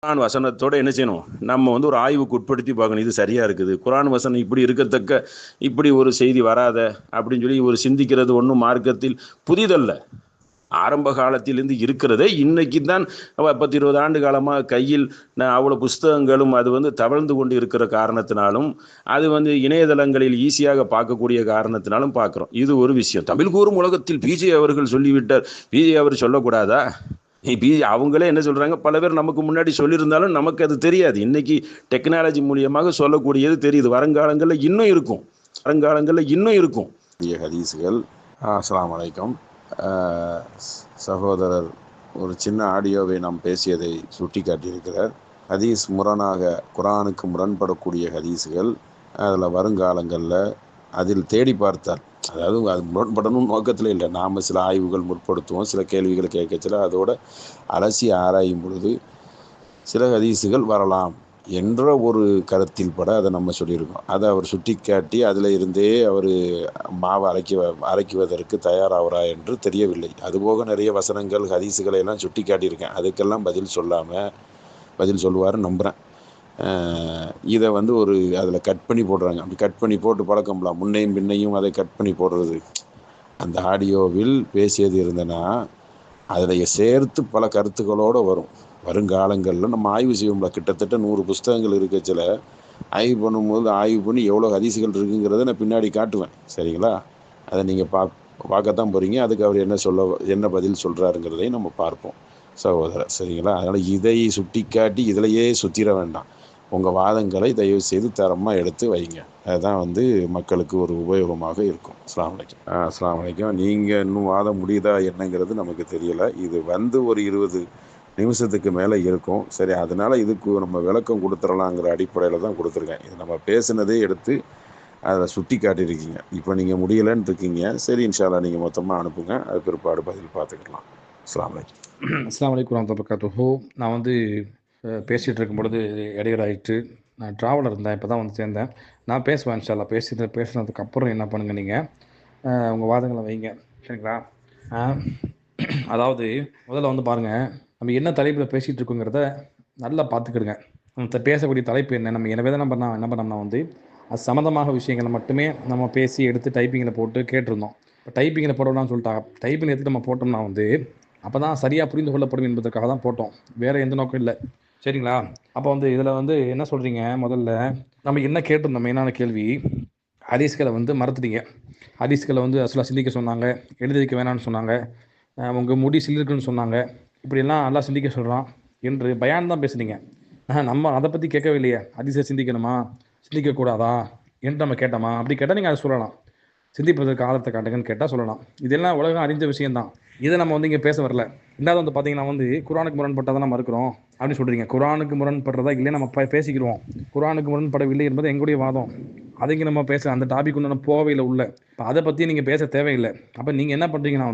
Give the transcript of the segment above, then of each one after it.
குரான் வசனத்தோட என்ன செய்யணும், நம்ம ஒரு ஆய்வுக்கு உட்படுத்தி பார்க்கணும். இது சரியா இருக்குது, குரான் வசனம் இப்படி இருக்கத்தக்க இப்படி ஒரு செய்தி வராத அப்படின்னு சொல்லி ஒரு சிந்திக்கிறது ஒன்றும் மார்க்கத்தில் புதிதல்ல. ஆரம்ப காலத்திலிருந்து இருக்கிறதே. இன்னைக்கு தான் 10-20 ஆண்டு காலமாக கையில் அவ்வளோ புஸ்தகங்களும் அது தவழ்ந்து கொண்டு இருக்கிற காரணத்தினாலும் அது இணையதளங்களில் ஈஸியாக பார்க்கக்கூடிய காரணத்தினாலும் பார்க்குறோம். இது ஒரு விஷயம். தமிழ் கூறும் உலகத்தில் பிஜே அவர்கள் சொல்லிவிட்டார். பிஜே அவர் சொல்லக்கூடாதா? அவங்களே என்ன சொல்றாங்க, பல பேர் நமக்கு முன்னாடி சொல்லியிருந்தாலும் நமக்கு அது தெரியாது. இன்னைக்கு டெக்னாலஜி மூலியமாக சொல்லக்கூடியது தெரியுது. வருங்காலங்களில் இன்னும் இருக்கும், வருங்காலங்களில் இன்னும் இருக்கும். ஹதீஸுகள். அஸ்ஸலாமு அலைக்கும். சகோதரர் ஒரு சின்ன ஆடியோவை நாம் பேசியதை சுட்டி காட்டியிருக்கிறார். ஹதீஸ் முரணாக குரானுக்கு முரண்படக்கூடிய ஹதீஸுகள் அதில் வருங்காலங்களில் அதில் தேடி பார்த்தால், அதாவது அது முரண்படணும் நோக்கத்தில் இல்லை, நாம் சில ஆய்வுகள் முற்படுத்துவோம், சில கேள்விகளை கேட்கச்சில அதோட அலசி ஆராயும் பொழுது சில ஹதீஸுகள் வரலாம் என்ற ஒரு கருத்தில் பட அதை நம்ம சொல்லியிருக்கோம். அதை அவர் சுட்டி காட்டி அதில் இருந்தே அவர் மாவை அரைக்குவதற்கு தயாராகிறா என்று தெரியவில்லை. அதுபோக நிறைய வசனங்கள் ஹதீஸுகளை எல்லாம் சுட்டி காட்டியிருக்கேன். அதுக்கெல்லாம் பதில் சொல்லுவார் நம்புகிறேன். இதை ஒரு அதில் கட் பண்ணி போடுறாங்க. அப்படி கட் பண்ணி போட்டு பழக்கம்லாம், முன்னையும் பின்னையும் அதை கட் பண்ணி போடுறது. அந்த ஆடியோவில் பேசியது இருந்தனா அதில் சேர்த்து பல கருத்துக்களோடு வரும். வருங்காலங்களில் நம்ம ஆய்வு செய்வோம்ல, கிட்டத்தட்ட 100 புஸ்தகங்கள் இருக்கச்சில ஆய்வு பண்ணும்போது ஆய்வு பண்ணி எவ்வளோ ஹதீஸுகள் இருக்குங்கிறத நான் பின்னாடி காட்டுவேன். சரிங்களா? அதை நீங்கள் பார்க்கத்தான் போகிறீங்க. அதுக்கு அவர் என்ன பதில் சொல்கிறாருங்கிறதையும் நம்ம பார்ப்போம் சகோதரர். சரிங்களா? அதனால் இதை சுட்டி காட்டி இதிலையே சுற்றிட வேண்டாம். உங்கள் வாதங்களை தயவு செய்து தரமாக எடுத்து வைங்க. அதுதான் மக்களுக்கு ஒரு உபயோகமாக இருக்கும். அஸ்ஸலாமு அலைக்கும். அஸ்ஸலாமு அலைக்கும். நீங்கள் இன்னும் வாதம் முடியுதா என்னங்கிறது நமக்கு தெரியலை. இது ஒரு 20 நிமிஷத்துக்கு மேலே இருக்கும். சரி, அதனால் இதுக்கு நம்ம விளக்கம் கொடுத்துடலாங்கிற அடிப்படையில் தான் கொடுத்துருக்கேன். இது நம்ம பேசுனதே எடுத்து அதில் சுட்டி காட்டியிருக்கீங்க. இப்போ நீங்கள் முடியலைன்னு இருக்கீங்க. சரி, இன்ஷா அல்லாஹ் நீங்கள் மொத்தமாக அனுப்புங்க, அது பிற்பாடு பதில் பார்த்துக்கலாம். அஸ்ஸலாமு அலைக்கும். அஸ்ஸலாமு அலைக்கும் வரஹ்மத்துல்லாஹி வபரகாத்துஹு. நான் பேசிகிட்டு இருக்கும் பொழுது இடையூறு ஆயிட்டு, நான் ட்ராவலில் இருந்தேன், இப்போ தான் சேர்ந்தேன். நான் பேசுவேன் இன்ஷா அல்லாஹ். பேசுனதுக்கு அப்புறம் என்ன பண்ணுங்கள், நீங்கள் உங்கள் வாதங்களை வைங்க. சரிங்களா? அதாவது முதல்ல பாருங்கள், நம்ம என்ன தலைப்பில் பேசிகிட்டு இருக்கோங்கிறத நல்லா பார்த்துக்கிடுங்க. நம்ம பேசக்கூடிய தலைப்பு என்ன, நம்ம என்ன பண்ணோம்னா அது சம்மந்தமாக விஷயங்களை மட்டுமே நம்ம பேசி எடுத்து டைப்பிங்கில் போட்டு கேட்டிருந்தோம். இப்போ டைப்பிங்கில் போடணும்னு சொல்லிட்டாங்க. டைப்பிங் எடுத்து நம்ம போட்டோம்னா அப்போ தான் சரியாக புரிந்து கொள்ளப்படும் என்பதற்காக தான் போட்டோம், வேறு எந்த நோக்கம் இல்லை. சரிங்களா? அப்போ இதில் என்ன சொல்கிறீங்க, முதல்ல நம்ம என்ன கேட்டிருந்தோம், மெயினான கேள்வி, ஹதீஸ்களை மறந்துட்டீங்க. ஹதீஸ்களை அசுலா சிந்திக்க சொன்னாங்க, எழுதி வைக்க வேணாம்னு சொன்னாங்க, உங்கள் முடி சிலிருக்குன்னு சொன்னாங்க, இப்படியெல்லாம் நல்லா சிந்திக்க சொல்கிறான் என்று பயான் தான் பேசுனீங்க. நம்ம அதை பற்றி கேட்கவே இல்லையே. ஹதீஸை சிந்திக்கணுமா சிந்திக்கக்கூடாதா என்று நம்ம கேட்டோமா? அப்படி கேட்டால் நீங்கள் அதை சொல்லலாம். சிந்திப்பதற்கு ஆழத்தை காட்டுங்கன்னு கேட்டால் சொல்லலாம். இதெல்லாம் உலகம் அறிஞ்ச விஷயம்தான். இதை நம்ம இங்கே பேச வரல. ரெண்டாவது பார்த்தீங்கன்னா குரானுக்கு முரண்பட்டதான் நம்ம இருக்கிறோம் அப்படின்னு சொல்கிறீங்க. குரானுக்கு முரண்படுறதா இல்லை நம்ம பேசிக்கிறோம். குரானுக்கு முரண்படவில்லை என்பது எங்களுடைய வாதம். அதை நம்ம பேச அந்த டாபிக் ஒன்று நம்ம போகவே இல்லை உள்ள. இப்போ அதை பற்றி நீங்கள் பேச தேவையில்லை. அப்போ நீங்கள் என்ன பண்ணுறீங்கன்னா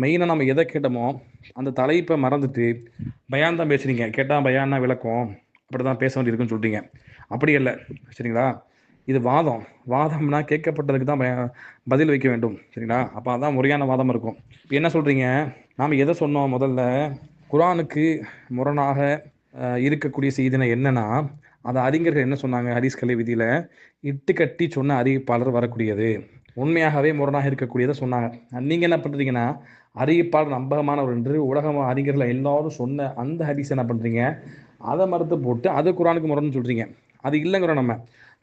மெயினாக நம்ம எதை கேட்டோமோ அந்த தலைப்பை மறந்துட்டு பயான் தான் பேசுகிறீங்க. கேட்டால் பயான்னா விளக்கம் அப்படி தான் பேச வேண்டியிருக்குன்னு சொல்கிறீங்க. அப்படி இல்லை. சரிங்களா? இது வாதம்னா கேட்கப்பட்டதுக்கு தான் பதில் வைக்க வேண்டும். சரிங்களா? அப்போ அதான் முறையான வாதம் இருக்கும். இப்போ என்ன சொல்கிறீங்க, நாம் எதை சொன்னோம், முதல்ல குரானுக்கு முரணாக இருக்கக்கூடிய செய்தினா என்னன்னா, அதை அறிஞர்கள் என்ன சொன்னாங்க, ஹதீஸ் கலை விதியில் இட்டுக்கட்டி சொன்ன அறிவிப்பாளர் வரக்கூடியது, உண்மையாகவே முரணாக இருக்கக்கூடியதை சொன்னாங்க. நீங்கள் என்ன பண்ணுறீங்கன்னா, அறிவிப்பாளர் நம்பகமானவர் என்று உலகம் அறிஞர்கள் எல்லாரும் சொன்ன அந்த ஹதீஸ் என்ன பண்ணுறீங்க, அதை மறுத்து போட்டு அது குரானுக்கு முரண்னு சொல்கிறீங்க. அது இல்லைங்கிறோம். நம்ம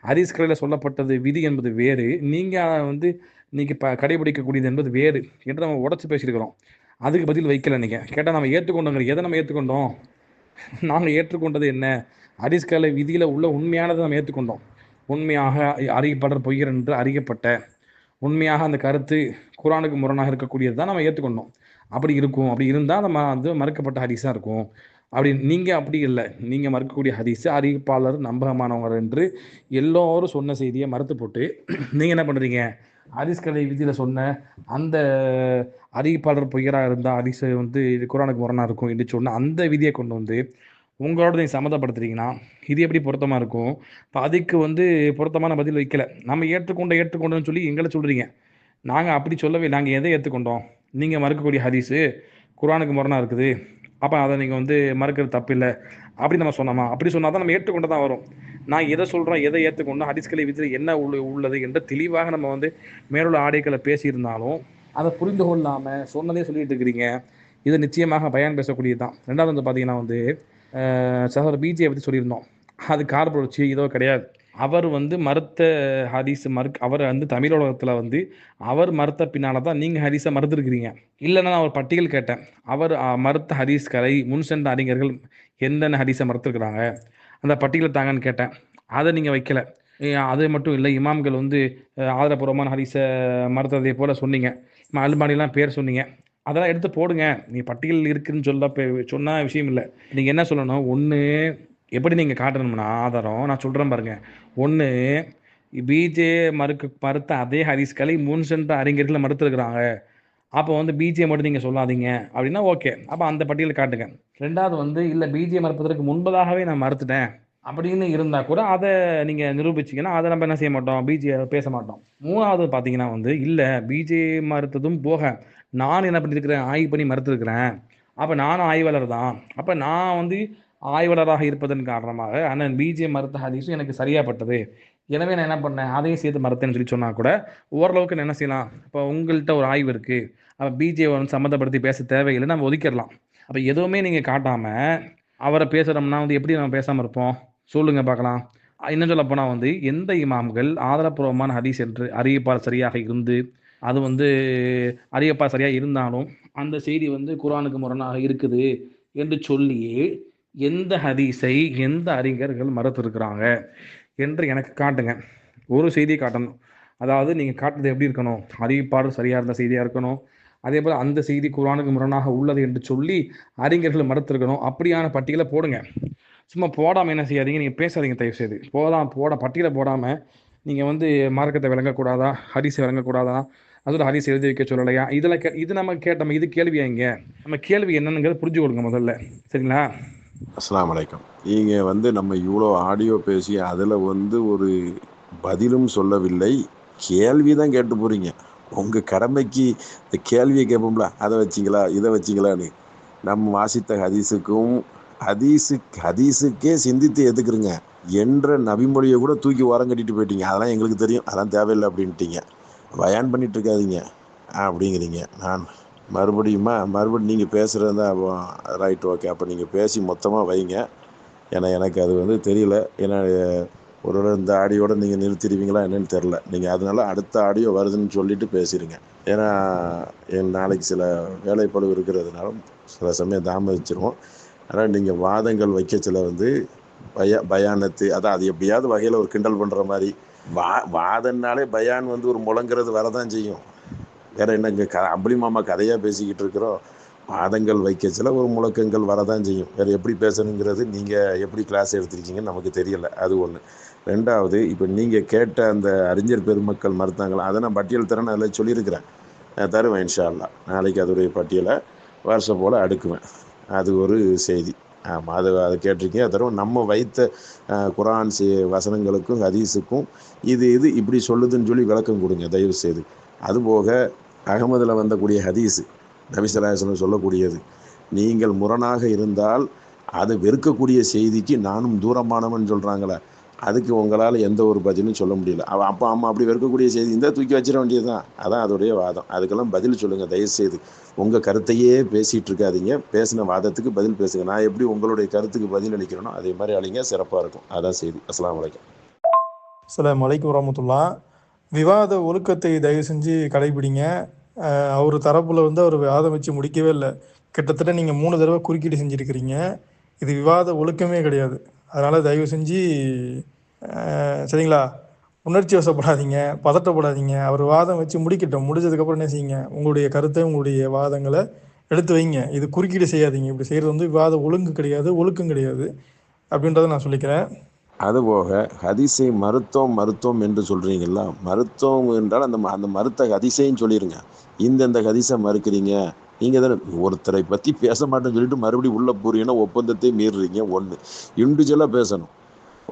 ஹதீஸ் கலையில் சொல்லப்பட்டது விதி என்பது வேறு, நீங்கள் இன்னைக்கு கடைபிடிக்கக்கூடியது என்பது வேறு என்று நம்ம உடச்சி பேசியிருக்கிறோம். அதுக்கு பதில் வைக்கல. நீங்கள் கேட்டால் நம்ம ஏற்றுக்கொண்டோங்கிற எதை நம்ம ஏற்றுக்கொண்டோம், நாங்கள் ஏற்றுக்கொண்டது என்ன, ஹதீஸ் கலை விதியில் உள்ள உண்மையானதை நம்ம ஏற்றுக்கொண்டோம். உண்மையாக அறிவிப்பாளர் பொய்யர் என்று அறியப்பட்ட உண்மையாக அந்த கருத்து குரானுக்கு முரணாக இருக்கக்கூடியது தான் நம்ம ஏற்றுக்கொண்டோம். அப்படி இருக்கும், அப்படி இருந்தால் நம்ம மறுக்கப்பட்ட ஹதீஸாக இருக்கும். அப்படி நீங்கள் அப்படி இல்லை, நீங்கள் மறுக்கக்கூடிய ஹதீஸ் அறிவிப்பாளர் நம்பகமானவங்க என்று எல்லோரும் சொன்ன செய்தியை மறுத்து போட்டு நீங்கள் என்ன பண்ணுறீங்க, ஹதீஸ் கலை விதியில் சொன்ன அந்த அறிவிப்பாளர் பொய்யராக இருந்தால் ஹதீஸ் இது குரானுக்கு முரணாக இருக்கும் என்று சொன்ன அந்த விதியை கொண்டு உங்களோட நீங்கள் சம்மந்தப்படுத்துறீங்கன்னா இது எப்படி பொருத்தமாக இருக்கும்? இப்போ அதுக்கு பொருத்தமான பதில் வைக்கல. நம்ம ஏற்றுக்கொண்டோன்னு சொல்லி எங்களை சொல்கிறீங்க. நாங்கள் அப்படி சொல்லவே, நாங்கள் எதை ஏற்றுக்கொண்டோம், நீங்கள் மறுக்கக்கூடிய ஹதீஸு குரானுக்கு முரணாக இருக்குது அப்போ அதை நீங்கள் வந்து மறுக்கிறது தப்பு இல்லை அப்படி நம்ம சொன்னோமா? அப்படி சொன்னால் தான் நம்ம ஏற்றுக்கொண்டு தான் வரும். நான் எதை சொல்கிறேன், எதை ஏற்றுக்கொண்டு ஹதீஸ்களை விதில் என்ன உள்ளது என்று தெளிவாக நம்ம வந்து மேலுள்ள ஆடைகளை பேசியிருந்தாலும் அதை புரிந்து கொள்ளாமல் சொன்னதே சொல்லிட்டு இருக்கிறீங்க. இது நிச்சயமாக பயான் பேசக்கூடியது தான். ரெண்டாவது வந்து பார்த்தீங்கன்னா வந்து சகோதரர் பிஜே பற்றி சொல்லியிருந்தோம். அது கார்புரட்சி இதோ கிடையாது. அவர் வந்து மறுத்த ஹதீஸ் அவர் வந்து தமிழ் உலகத்தில் வந்து அவர் மறுத்த பின்னால தான் நீங்கள் ஹதீஸை மறுத்துருக்கிறீங்க. இல்லைன்னா நான் ஒரு பட்டியல் கேட்டேன். அவர் மறுத்த ஹதீஸ்களை முன் சென்ற அறிஞர்கள் எந்தெந்த ஹதீஸை மறுத்துருக்குறாங்க அந்த பட்டியலை தாங்கன்னு கேட்டேன். அதை நீங்கள் வைக்கல. அது மட்டும் இல்லை, இமாம்கள் வந்து ஆதாரபூர்வமான ஹதீஸை மறுத்ததை போல சொன்னீங்க. அல்பானிலாம் பேர் சொன்னீங்க. அதெல்லாம் எடுத்து போடுங்க. நீ பட்டியல் இருக்குன்னு சொன்ன விஷயம் இல்லை. நீங்கள் என்ன சொல்லணும், ஒன்று எப்படி நீங்கள் காட்டணும்னா ஆதாரம் நான் சொல்கிறேன் பாருங்க. ஒன்று பிஜே மறுத்த அதே ஹதீஸ்களை முன் சென்ற அறிஞர்களை மறுத்துருக்குறாங்க. அப்போ வந்து பிஜே மட்டும் நீங்கள் சொல்லாதீங்க அப்படின்னா ஓகே, அப்போ அந்த பட்டியலை காட்டுங்க. ரெண்டாவது வந்து இல்லை பிஜே மறுப்பதற்கு முன்பதாகவே நான் மறுத்துட்டேன் அப்படின்னு இருந்தால் கூட அதை நீங்கள் நிரூபிச்சிங்கன்னா அதை நம்ம என்ன செய்ய மாட்டோம், பிஜே பேச மாட்டோம். மூணாவது பார்த்தீங்கன்னா வந்து இல்லை பிஜே மறுத்ததும் போக நான் என்ன பண்ணியிருக்கிறேன், ஆய்வு பண்ணி மறுத்துருக்கிறேன். அப்போ நானும் ஆய்வாளர் தான். அப்போ நான் வந்து ஆய்வாளராக இருப்பதன் காரணமாக அண்ணன் பிஜே மறுத்த ஹதீஸும் எனக்கு சரியாப்பட்டது. எனவே நான் என்ன பண்ணேன், அதையும் சேர்த்து மறுத்தேன்னு சொல்லி சொன்னால் கூட ஓரளவுக்கு நான் என்ன செய்யலாம். இப்போ உங்கள்கிட்ட ஒரு ஆய்வு இருக்குது, அப்போ பிஜே வந்து சம்மந்தப்படுத்தி பேச தேவையில்லை, நம்ம ஒதுக்கிடலாம். அப்போ எதுவுமே நீங்கள் காட்டாமல் அவரை பேசுகிறோம்னா வந்து எப்படி நம்ம பேசாமல் இருப்போம் சொல்லுங்கள் பார்க்கலாம். இன்னும் சொல்ல போனால் வந்து எந்த இமாம்கள் ஆதாரப்பூர்வமான ஹதீஸ் என்று அறிவிப்பால் சரியாக இருந்து அது வந்து அறியப்பா சரியாக இருந்தாலும் அந்த செய்தி வந்து குர்ஆனுக்கு முரணாக இருக்குது என்று சொல்லி எந்த ஹதீஸை எந்த அறிஞர்கள் மறுத்திருக்கிறாங்க என்று எனக்கு காட்டுங்க. ஒரு செய்தியை காட்டணும். அதாவது நீங்கள் காட்டுறது எப்படி இருக்கணும், அறிவிப்பாடு சரியாக இருந்த செய்தியாக இருக்கணும். அதே போல் அந்த செய்தி குர்ஆனுக்கு முரணாக உள்ளது என்று சொல்லி அறிஞர்கள் மறுத்திருக்கணும். அப்படியான பட்டியலை போடுங்க. சும்மா போடாமல் என்ன செய்யாதீங்க, நீங்கள் பேசாதீங்க தயவு செய்து. பட்டியலை போடாமல் நீங்கள் வந்து மார்க்கத்தை விளங்கக்கூடாதா, ஹதீஸை விளங்கக்கூடாதா, அதோட ஹதீஸ் எழுதி வைக்க சொல்லலையா, இது நம்ம கேட்டோம். இது கேள்வியா? இங்கே நம்ம கேள்வி என்னங்கிறத புரிஞ்சு கொடுங்க முதல்ல, சரிங்களா? அஸ்ஸலாமு அலைக்கும். நீங்கள் வந்து நம்ம இவ்வளோ ஆடியோ பேசி அதில் வந்து ஒரு பதிலும் சொல்லவில்லை, கேள்வி தான் கேட்டு போகிறீங்க. உங்கள் கடமைக்கு இந்த கேள்வியை கேட்போம்ல, அதை வச்சிங்களா இதை வச்சிங்களான்னு. நம்ம வாசித்த ஹதீஸுக்கே சிந்தித்து எதுக்குறீங்க என்ற நபிமொழியை கூட தூக்கி ஓரம் கட்டிட்டு போயிட்டீங்க. அதெல்லாம் எங்களுக்கு தெரியும், அதெல்லாம் தேவையில்லை அப்படின்ட்டீங்க. பயான் பண்ணிட்டு இருக்காதீங்க அப்படிங்கிறீங்க. நான் மறுபடியும் நீங்கள் பேசுகிறது தான் ரைட், ஓகே. அப்போ நீங்கள் பேசி மொத்தமாக வைங்க. ஏன்னா எனக்கு அது வந்து தெரியல. ஏன்னா ஒரு இந்த ஆடியோடு நீங்கள் நிறுத்திடுவீங்களா என்னன்னு தெரில. நீங்கள் அதனால அடுத்த ஆடியோ வருதுன்னு சொல்லிட்டு பேசிடுங்க. ஏன்னா நாளைக்கு சில வேலைப்பளு இருக்கிறதுனால சில சமயம் தாமதிச்சிருவோம். ஆனால் நீங்கள் வாதங்கள் வைக்க சில வந்து பயானத்து அதான் அது எப்படியாவது வகையில் ஒரு கிண்டல் பண்ணுற மாதிரி வாதன்னாலே பயான் வந்து ஒரு முழங்கிறது வரதான் செய்யும். வேற என்ன இங்கே அம்புலி மாமா கதையாக பேசிக்கிட்டு இருக்கிறோம். வாதங்கள் வைக்கச்சில ஒரு முழக்கங்கள் வரதான் செய்யும். வேறு எப்படி பேசணுங்கிறது நீங்கள் எப்படி கிளாஸ் எடுத்திருக்கீங்கன்னு நமக்கு தெரியலை. அது ஒன்று. ரெண்டாவது, இப்போ நீங்கள் கேட்ட அந்த அறிஞர் பெருமக்கள் மறுத்தாங்களா, அதை நான் பட்டியல் தரேன்னு அதில் சொல்லியிருக்கிறேன். தருவேன் இன்ஷா அல்லாஹ். நாளைக்கு அதோடைய பட்டியலை வருஷம் போல் அடுக்குவேன். அது ஒரு செய்தி. ஆமாம், அதை கேட்டிருக்கீங்க. தரும் நம்ம வைத்த குர்ஆன் வசனங்களுக்கும் ஹதீஸுக்கும் இது இப்படி சொல்லுதுன்னு சொல்லி விளக்கம் கொடுங்க தயவு செய்து. அதுபோக அகமதில் வந்தக்கூடிய ஹதீஸு நபி ஸல்லல்லாஹு அலைஹி வஸல்லம் சொல்லக்கூடியது, நீங்கள் முரணாக இருந்தால் அது வெறுக்கக்கூடிய செய்திக்கு நானும் தூரமானவன் சொல்கிறாங்களே, அதுக்கு உங்களால் எந்த ஒரு பதிலும் சொல்ல முடியல. அப்போ அம்மா அப்படி வெறுக்கக்கூடிய செய்தி இருந்தால் தூக்கி வச்சிட வேண்டியது தான். அதான் அதோடைய வாதம். அதுக்கெல்லாம் பதில் சொல்லுங்கள் தயவுசெய்து. உங்கள் கருத்தையே பேசிகிட்டு இருக்காதீங்க, பேசின வாதத்துக்கு பதில் பேசுங்க. நான் எப்படி உங்களுடைய கருத்துக்கு பதில் அளிக்கிறேனோ அதே மாதிரி அழிங்க, சிறப்பாக இருக்கும். அதான் செய்தி. அஸ்ஸலாமு அலைக்கும். அஸ்ஸலாமு அலைக்கும் வரஹ்மத்துல்லாஹ். விவாத ஒழுக்கத்தை தயவு செஞ்சு கடைபிடிங்க. அவர் தரப்பில் வந்து அவர் வாதம் வச்சு முடிக்கவே இல்லை. கிட்டத்தட்ட நீங்கள் 3 தடவை குறுக்கீடு செஞ்சுருக்கிறீங்க. இது விவாத ஒழுக்கமே கிடையாது. அதனால் தயவு செஞ்சு சரிங்களா, உணர்ச்சி வசப்படாதீங்க, பதட்டப்படாதீங்க. அவர் வாதம் வச்சு முடிச்சதுக்கப்புறம் என்ன செய்யுங்க, உங்களுடைய கருத்தை உங்களுடைய வாதங்களை எடுத்து வைங்க. இது குறுக்கீடு செய்யாதீங்க. இப்படி செய்கிறது வந்து விவாத ஒழுங்கு கிடையாது, ஒழுக்கம் கிடையாது அப்படின்றத நான் சொல்லிக்கிறேன். அதுபோக ஹதீஸை மருத்துவம் என்று சொல்கிறீங்களா, மருத்துவம் என்றால் அந்த மறுத்த ஹதீஸையும் சொல்லிடுங்க. இந்த ஹதீஸை மறுக்கிறீங்க, நீங்கள் தானே ஒருத்தரை பற்றி பேச மாட்டேன்னு சொல்லிட்டு மறுபடியும் உள்ள போறீங்கன்னா ஒப்பந்தத்தை மீறுறீங்க. ஒன்று, இண்டிவிஜுவலாக பேசணும்.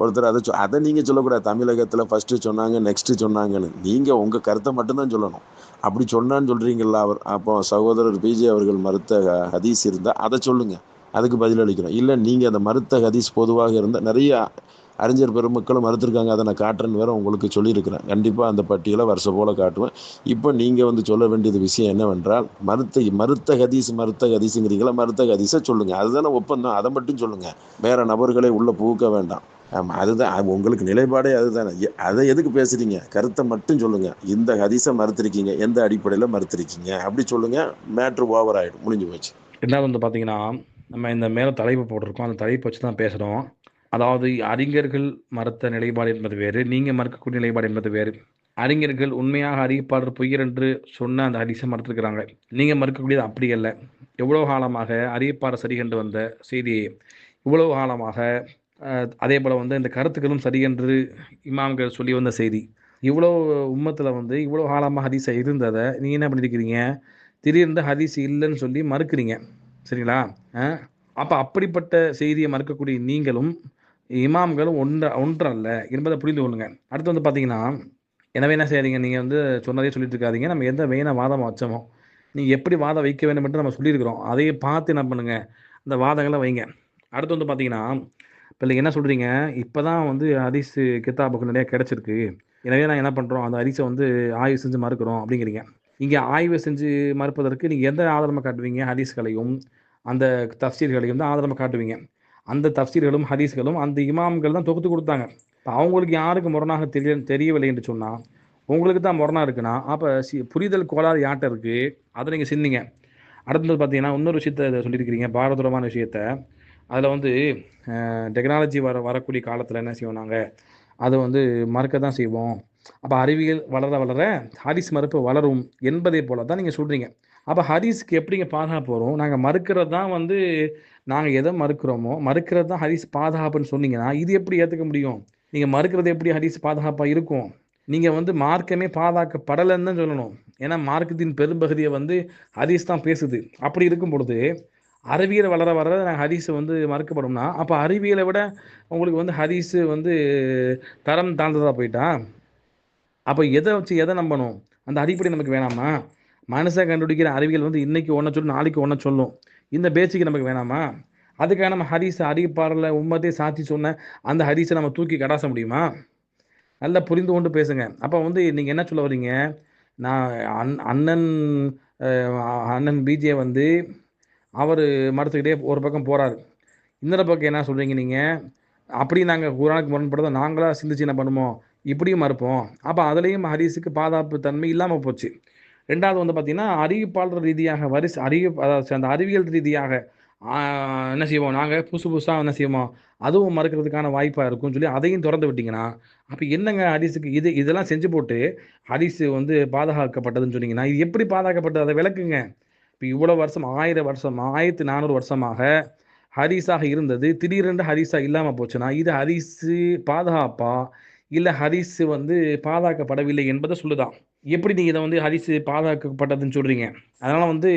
ஒருத்தர் அதை நீங்கள் சொல்லக்கூடாது. தமிழகத்தில் ஃபஸ்ட்டு சொன்னாங்க, நெக்ஸ்ட்டு சொன்னாங்கன்னு. நீங்கள் உங்கள் கருத்தை மட்டும்தான் சொல்லணும். அப்படி சொன்னான்னு சொல்கிறீங்களா அவர். அப்போ சகோதரர் பிஜே அவர்கள் மறுத்த ஹதீஸ் இருந்தால் அதை சொல்லுங்கள். அதுக்கு பதில் அளிக்கிறோம். இல்லை நீங்கள் அந்த மறுத்த ஹதீஸ் பொதுவாக இருந்தால் நிறைய அறிஞர் பெருமக்களும் மறுத்திருக்காங்க, அதை நான் காட்டுறேன்னு வேற உங்களுக்கு சொல்லியிருக்கிறேன். கண்டிப்பாக அந்த பட்டியலை வருஷம் போல் காட்டுவேன். இப்போ நீங்கள் வந்து சொல்ல வேண்டியது விஷயம் என்னவென்றால், மறுத்த ஹதீஸுங்கிறீங்களா? மறுத்த ஹதீஸை சொல்லுங்கள். அதுதானே ஒப்பந்தம், அதை மட்டும் சொல்லுங்கள். வேறு நபர்களை உள்ளே புகுக்க வேண்டாம். ஆமாம், அதுதான் உங்களுக்கு நிலைப்பாடே அதுதானே. அதை எதுக்கு பேசுகிறீங்க? கருத்தை மட்டும் சொல்லுங்கள். இந்த ஹதீஸை மறுத்திருக்கீங்க, எந்த அடிப்படையில் மறுத்திருக்கீங்க அப்படி சொல்லுங்கள். மேட்ரு ஓவர் ஆகிடும், முடிஞ்சு போச்சு. ரெண்டாவது வந்து பார்த்தீங்கன்னா, நம்ம இந்த மேலே தலைப்பு போட்டிருக்கோம், அந்த தலைப்பை வச்சு தான் பேசுகிறோம். அதாவது அறிஞர்கள் மறுத்த நிலைப்பாடு என்பது வேறு, நீங்கள் மறுக்கக்கூடிய நிலைப்பாடு என்பது வேறு. அறிஞர்கள் உண்மையாக அறிவிப்பாளர் பொய்யர் என்று சொன்ன அந்த ஹதீஸை மறுத்துருக்கிறாங்க. நீங்கள் மறுக்கக்கூடியது அப்படி அல்ல. எவ்வளோ காலமாக அறிவிப்பாளர் சரி என்று வந்த செய்தியை, இவ்வளவு காலமாக அதே போல் வந்து இந்த கருத்துக்களும் சரி என்று இமாம்கள் சொல்லி வந்த செய்தி, இவ்வளோ உம்மத்தில் வந்து இவ்வளோ காலமாக ஹதீஸை இருந்ததை நீங்கள் என்ன பண்ணியிருக்கிறீங்க? திடீர்னு ஹதீஸ் இல்லைன்னு சொல்லி மறுக்கிறீங்க. சரிங்களா? அப்போ அப்படிப்பட்ட செய்தியை மறுக்கக்கூடிய நீங்களும் இமாம்களும் ஒன்றல்ல என்பதை புரிந்து கொள்ளுங்க. அடுத்து வந்து பார்த்தீங்கன்னா, எனவே என்ன செய்யாதீங்க, நீங்கள் வந்து சொன்னதே சொல்லிட்டு இருக்காதீங்க. நம்ம எந்த மெயினாக வாதம் வச்சோமோ, நீங்கள் எப்படி வாதம் வைக்க வேண்டும் என்று நம்ம சொல்லியிருக்கிறோம், அதையே பார்த்து என்ன பண்ணுங்க, அந்த வாதங்களை வைங்க. அடுத்து வந்து பார்த்தீங்கன்னா, இப்போ நீங்கள் என்ன சொல்கிறீங்க, இப்போ தான் வந்து ஹதீஸ் கிதாபுக்கு நிறையா கிடச்சிருக்கு, எனவே நான் என்ன பண்ணுறோம், அந்த ஹதீஸை வந்து ஆய்வு செஞ்சு மறுக்கிறோம் அப்படிங்கிறீங்க. இங்கே ஆய்வு செஞ்சு மறுப்பதற்கு நீங்கள் எந்த ஆதாரமாக காட்டுவீங்க? ஹதீஸ்களையும் அந்த தஃப்சீர்களையும் தான் ஆதாரமாக காட்டுவீங்க. அந்த தஃப்சீர்களும் ஹதீஸ்களும் அந்த இமாம்கள் தான் தொகுத்து கொடுத்தாங்க. இப்போ அவங்களுக்கு யாருக்கு முரணாக தெரியவில்லை என்று சொன்னால், உங்களுக்கு தான் முரணாக இருக்குன்னா, அப்போ புரிதல் கோளாறு யார்கிட்ட இருக்குது, அதை நீங்கள் சிந்திங்க. அடுத்தது பார்த்தீங்கன்னா, இன்னொரு விஷயத்த சொல்லியிருக்கிறீங்க, பாரதூரமான விஷயத்த. அதில் வந்து டெக்னாலஜி வரக்கூடிய காலத்தில் என்ன செய்வோம், நாங்கள் அதை வந்து மறுக்க தான் செய்வோம். அப்போ அறிவியல் வளர வளர ஹதீஸ் மறுப்பு வளரும் என்பதை போல தான் நீங்கள் சொல்கிறீங்க. அப்போ ஹதீஸ்க்கு எப்படிங்க பாதுகாப்பு வரும்? நாங்கள் மறுக்கிறது தான் வந்து, நாங்கள் எதை மறுக்கிறோமோ மறுக்கிறது தான் ஹதீஸ் பாதுகாப்புன்னு சொன்னீங்கன்னா, இது எப்படி ஏற்றுக்க முடியும்? நீங்கள் மறுக்கிறது எப்படி ஹதீஸ் பாதுகாப்பாக இருக்கும்? நீங்கள் வந்து மார்க்கமே பாதுகாக்கப்படலைன்னு தான் சொல்லணும். ஏன்னா மார்க்கத்தின் பெரும்பகுதியை வந்து ஹதீஸ் தான் பேசுது. அப்படி இருக்கும் பொழுது அறிவியல் வளர வளர நாங்கள் ஹதீஸ் வந்து மறுக்கப்படும்னா, அப்போ அறிவியலை விட உங்களுக்கு வந்து ஹதீஸு வந்து தரம் தாழ்ந்ததாக போயிட்டா? அப்போ எதை வச்சு எதை நம்பணும்? அந்த அடிப்படை நமக்கு வேணாமா? மனுஷன் கண்டுபிடிக்கிற அறிவியல் வந்து இன்னைக்கு ஒன்றை சொல்லும், நாளைக்கு ஒன்றை சொல்லும். இந்த பேச்சுக்கு நமக்கு வேணாமா? அதுக்காக நம்ம ஹதீஸ் அறிவிப்பாளரில் உம்மத்தே சாட்சி சொன்ன அந்த ஹதீஸை நம்ம தூக்கி கடாச முடியுமா? நல்லா புரிந்து கொண்டு பேசுங்க. அப்போ வந்து நீங்கள் என்ன சொல்ல வர்றீங்க? நான் அண்ணன் பிஜே வந்து அவர் மறுத்துக்கிட்டே ஒரு பக்கம் போகிறாரு. இன்னொரு பக்கம் என்ன சொல்கிறீங்க நீங்கள்? அப்படி நாங்கள் குர்ஆனுக்கு முரண்படுறத நாங்களாக சிந்திச்சு என்ன பண்ணுவோம், இப்படியும் மறுப்போம். அப்போ அதுலேயும் ஹதீஸுக்கு பாதுகாப்பு தன்மை இல்லாமல் போச்சு. ரெண்டாவது வந்து பார்த்தீங்கன்னா, அறிவிப்பாளர் ரீதியாக அதாவது அந்த அறிவியல் ரீதியாக என்ன செய்வோம், நாங்கள் புதுசாக என்ன செய்வோம், அதுவும் மறுக்கிறதுக்கான வாய்ப்பாக இருக்கும்னு சொல்லி அதையும் திறந்து விட்டிங்கன்னா, அப்போ என்னங்க ஹதீஸுக்கு இதெல்லாம் செஞ்சு போட்டு ஹதீஸ் வந்து பாதுகாக்கப்பட்டதுன்னு சொன்னீங்கன்னா, இது எப்படி பாதுகாக்கப்பட்டது, அதை விளக்குங்க. இப்போ இவ்வளோ வருஷம் 1000 வருஷம் 1400 வருஷமாக ஹதீஸாக இருந்தது திடீரென்று ஹதீஸா இல்லாமல் போச்சுன்னா, இது ஹதீஸு பாதுகாப்பா இல்லை ஹதீஸ் வந்து பாதுகாக்கப்படவில்லை என்பதை சொல்லுதான். எப்படி நீங்கள் இதை வந்து ஹதீஸு பாதுகாக்கப்பட்டதுன்னு சொல்கிறீங்க? அதனால் வந்து